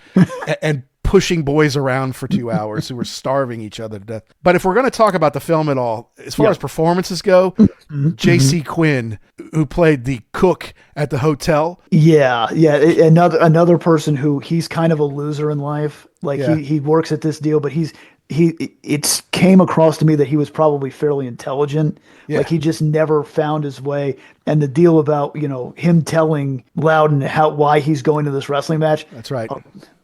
and pushing boys around for 2 hours who are starving each other to death. But if we're going to talk about the film at all, as far as performances go, J.C. Quinn, who played the cook at the hotel. Yeah. Another person who he's kind of a loser in life. Like he works at this deal, but it came across to me that he was probably fairly intelligent. Yeah. Like he just never found his way. And the deal about, him telling Loudon why he's going to this wrestling match. That's right.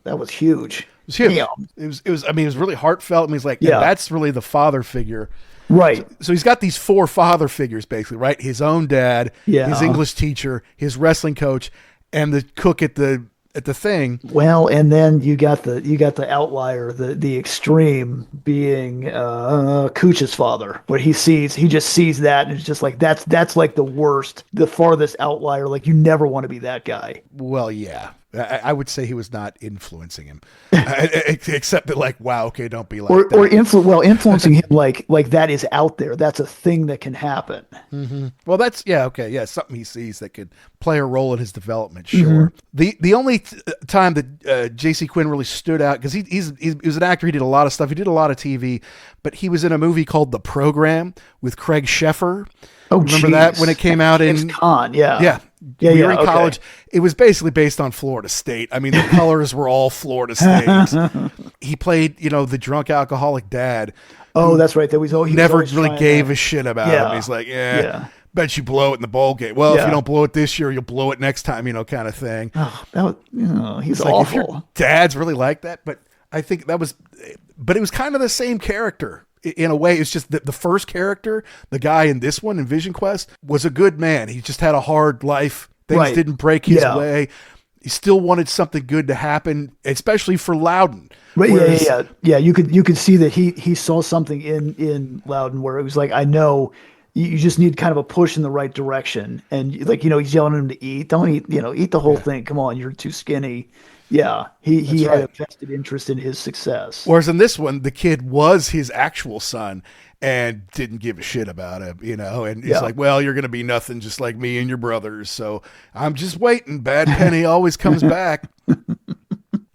That was huge. It was huge. It was, I mean, it was really heartfelt. And he's like, that's really the father figure. Right. So he's got these 4 father figures basically, right? His own dad, his English teacher, his wrestling coach, and the cook at the thing. Well, and then you got the outlier, the extreme being Cooch's father, where he just sees that and it's just like that's like the worst, the farthest outlier. Like you never want to be that guy. Well, yeah. I would say he was not influencing him, except that like, wow, okay, don't be like that. Or influencing him like that is out there. That's a thing that can happen. Mm-hmm. Well, that's something he sees that could play a role in his development. Sure. Mm-hmm. The only time that J.C. Quinn really stood out, because he was an actor, he did a lot of stuff, he did a lot of TV, but he was in a movie called The Program with Craig Sheffer. Oh, remember that when it came out in Con? Yeah. We were in college. It was basically based on Florida State. I mean, the colors were all Florida State. He played, the drunk alcoholic dad. Oh, that's right. He never really gave a shit about him. He's like, bet you blow it in the bowl game. Well, if you don't blow it this year, you'll blow it next time, kind of thing. Oh, he's like, awful. If your dad's really like that, but I think it was kind of the same character. In a way, it's just that the first character, the guy in this one, in Vision Quest, was a good man. He just had a hard life. Things didn't break his way. He still wanted something good to happen, especially for Loudon. Right? Whereas, yeah. You could see that he saw something in Loudon where it was like, I know you just need kind of a push in the right direction. And like, he's yelling at him to eat. Don't eat. Eat the whole thing. Come on, you're too skinny. Yeah, he had a vested interest in his success. Whereas in this one, the kid was his actual son and didn't give a shit about him, and he's like, well, you're going to be nothing just like me and your brothers. So I'm just waiting. Bad Penny always comes back.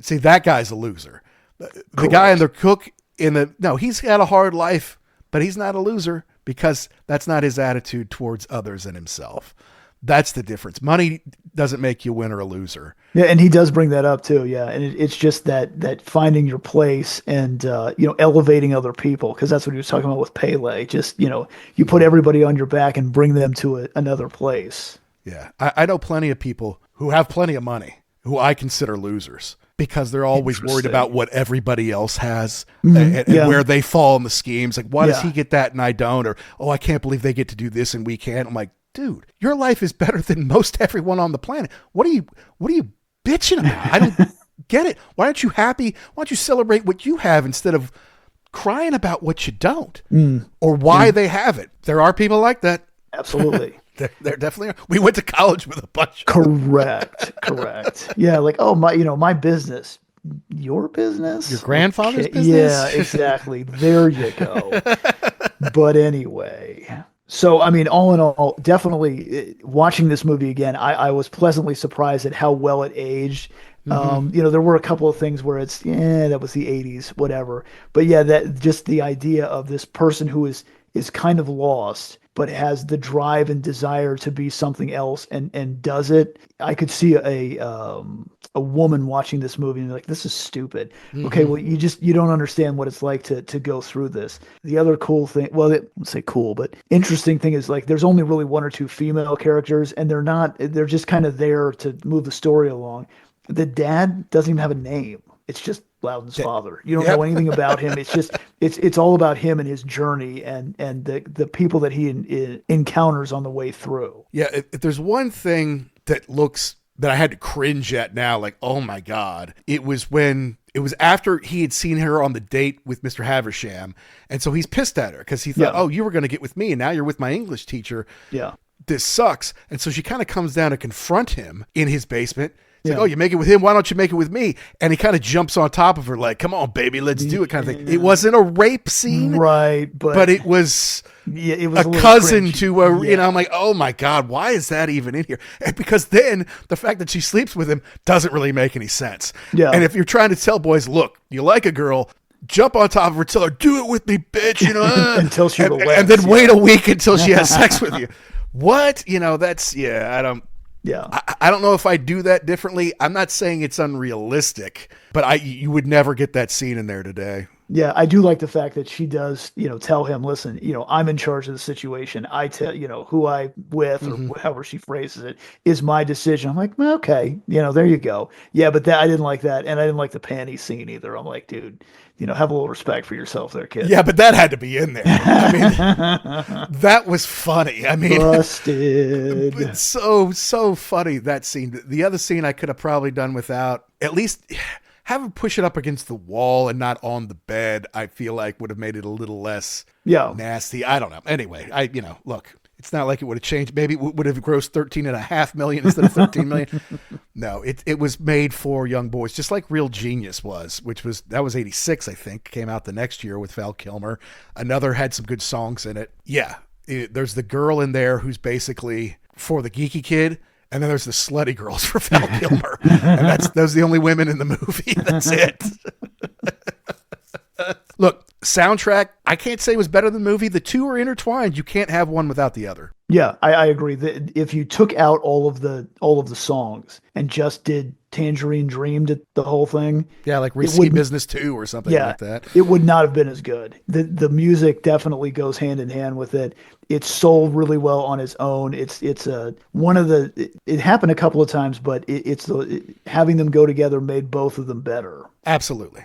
See, that guy's a loser. The guy in the cook he's had a hard life, but he's not a loser because that's not his attitude towards others and himself. That's the difference. Money doesn't make you a winner or a loser. Yeah, and he does bring that up too. Yeah, and it's just that finding your place and elevating other people, because that's what he was talking about with Pele. Just you put everybody on your back and bring them to another place. Yeah, I know plenty of people who have plenty of money who I consider losers because they're always worried about what everybody else has and where they fall in the schemes. Like, why does he get that and I don't? Or, oh, I can't believe they get to do this and we can't. I'm like, dude, your life is better than most everyone on the planet. What are you bitching about? I don't get it. Why aren't you happy? Why don't you celebrate what you have instead of crying about what you don't or why they have it? There are people like that. Absolutely. There definitely are. We went to college with a bunch. Correct. Yeah, like, oh, my business. Your business? Your grandfather's Okay. business? Yeah, exactly. There you go. But anyway, so I mean, all in all, definitely watching this movie again, I was pleasantly surprised at how well it aged. There were a couple of things where it's, that was the 80s, whatever. But yeah, that just the idea of this person who is kind of lost, but has the drive and desire to be something else and does it. I could see a woman watching this movie and be like, this is stupid. Okay, well, you don't understand what it's like to go through this. The other cool thing, well, I wouldn't say cool, but interesting thing is, like, there's only really one or two female characters, and they're just kind of there to move the story along. The dad doesn't even have a name. It's just Loudon's father. You don't know anything about him. It's just it's all about him and his journey and the people that he encounters on the way through. Yeah, if there's one thing that I had to cringe at now, like, oh my God, it was after he had seen her on the date with Mr. Haversham, and so he's pissed at her because he thought, oh, you were going to get with me, and now you're with my English teacher. Yeah, this sucks. And so she kind of comes down to confront him in his basement. Like, oh, you make it with him, why don't you make it with me? And he kind of jumps on top of her like, come on, baby, let's do it, kind of thing. It wasn't a rape scene. Right. But it was, it was a cousin to I'm like, oh my God, why is that even in here? And because then the fact that she sleeps with him doesn't really make any sense. Yeah. And if you're trying to tell boys, look, you like a girl, jump on top of her, tell her, do it with me, bitch, until she relents. And then wait a week until she has sex with you. What? That's, I don't. Yeah, I don't know if I do that differently. I'm not saying it's unrealistic, but you would never get that scene in there today. Yeah, I do like the fact that she does, tell him, listen, I'm in charge of the situation. I tell, who I with or however she phrases it is my decision. I'm like, well, okay, there you go. Yeah, but I didn't like that. And I didn't like the panty scene either. I'm like, dude, have a little respect for yourself there, kid. Yeah, but that had to be in there. I mean, that was funny. I mean, busted. It's so funny, that scene. The other scene I could have probably done without, at least have him push it up against the wall and not on the bed, I feel like would have made it a little less nasty. I don't know. Anyway, look, it's not like it would have changed. Maybe it would have grossed $13.5 million instead of $13 million. No, it was made for young boys, just like Real Genius was, that was 86, I think, came out the next year with Val Kilmer. Another had some good songs in it. Yeah, there's the girl in there who's basically for the geeky kid. And then there's the slutty girls for Val Kilmer. And those are the only women in the movie. That's it. Look, soundtrack, I can't say was better than the movie. The two are intertwined. You can't have one without the other. Yeah, I agree. If you took out all of the songs and just did Tangerine Dream, did the whole thing. Yeah, like Risky Business 2 or something like that. It would not have been as good. The music definitely goes hand in hand with it. It's sold really well on its own. It's one of the. It happened a couple of times, but having them go together made both of them better. Absolutely.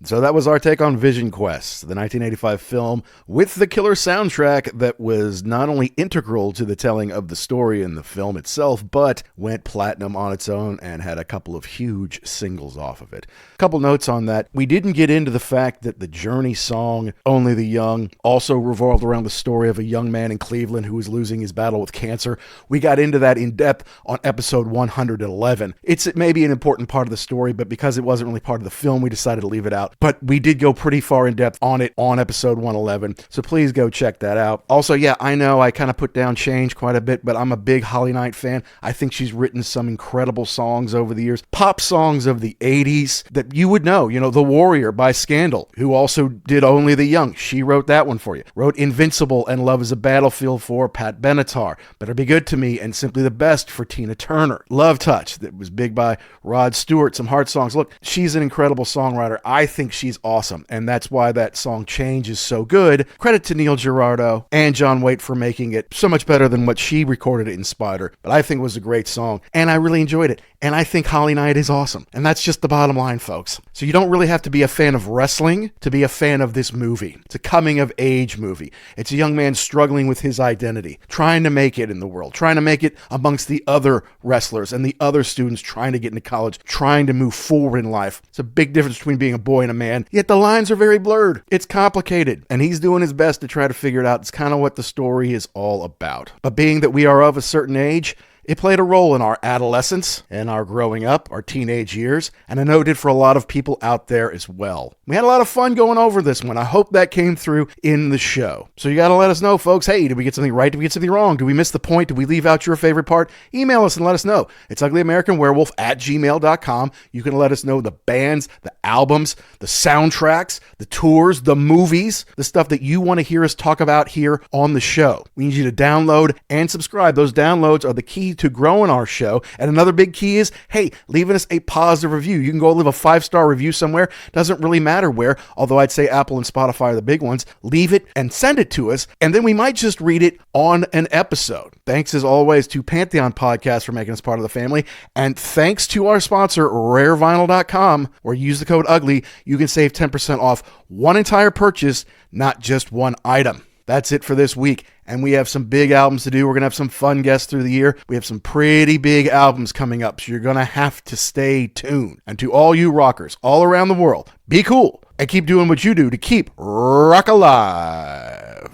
So that was our take on Vision Quest, the 1985 film with the killer soundtrack that was not only integral to the telling of the story in the film itself, but went platinum on its own and had a couple of huge singles off of it. A couple notes on that. We didn't get into the fact that the Journey song, Only the Young, also revolved around the story of a young man in Cleveland who was losing his battle with cancer. We got into that in depth on episode 111. It's maybe an important part of the story, but because it wasn't really part of the film, we decided to leave it out. But we did go pretty far in depth on it on episode 111, so please go check that out. Also, yeah, I know I kind of put down Change quite a bit, but I'm a big Holly Knight fan. I think she's written some incredible songs over the years. Pop songs of the 80s that you would know. The Warrior by Scandal, who also did Only the Young. She wrote that one for you. Wrote Invincible and Love is a Battlefield for Pat Benatar. Better Be Good to Me and Simply the Best for Tina Turner. Love Touch, that was big by Rod Stewart. Some hard songs. Look, she's an incredible songwriter. I think she's awesome, and that's why that song Change is so good. Credit to Neil Girardo and John Waite for making it so much better than what she recorded it in Spider, but I think it was a great song, and I really enjoyed it. And I think Holly Knight is awesome. And that's just the bottom line, folks. So you don't really have to be a fan of wrestling to be a fan of this movie. It's a coming of age movie. It's a young man struggling with his identity, trying to make it in the world, trying to make it amongst the other wrestlers and the other students trying to get into college, trying to move forward in life. It's a big difference between being a boy and a man, yet the lines are very blurred. It's complicated, and he's doing his best to try to figure it out. It's kind of what the story is all about. But being that we are of a certain age, it played a role in our adolescence and our growing up, our teenage years, and I know it did for a lot of people out there as well. We had a lot of fun going over this one. I hope that came through in the show. So you got to let us know, folks. Hey, did we get something right? Did we get something wrong? Did we miss the point? Did we leave out your favorite part? Email us and let us know. It's uglyamericanwerewolf@gmail.com. You can let us know the bands, the albums, the soundtracks, the tours, the movies, the stuff that you want to hear us talk about here on the show. We need you to download and subscribe. Those downloads are the key to growing our show. And another big key is, hey, leaving us a positive review. You can go leave a 5-star review somewhere. Doesn't really matter where, although I'd say Apple and Spotify are the big ones. Leave it and send it to us, and then we might just read it on an episode. Thanks as always to Pantheon Podcast for making us part of the family. And thanks to our sponsor, rarevinyl.com, where you use the code UGLY, you can save 10% off one entire purchase, not just one item. That's it for this week. And we have some big albums to do. We're going to have some fun guests through the year. We have some pretty big albums coming up, so you're going to have to stay tuned. And to all you rockers all around the world, be cool and keep doing what you do to keep rock alive.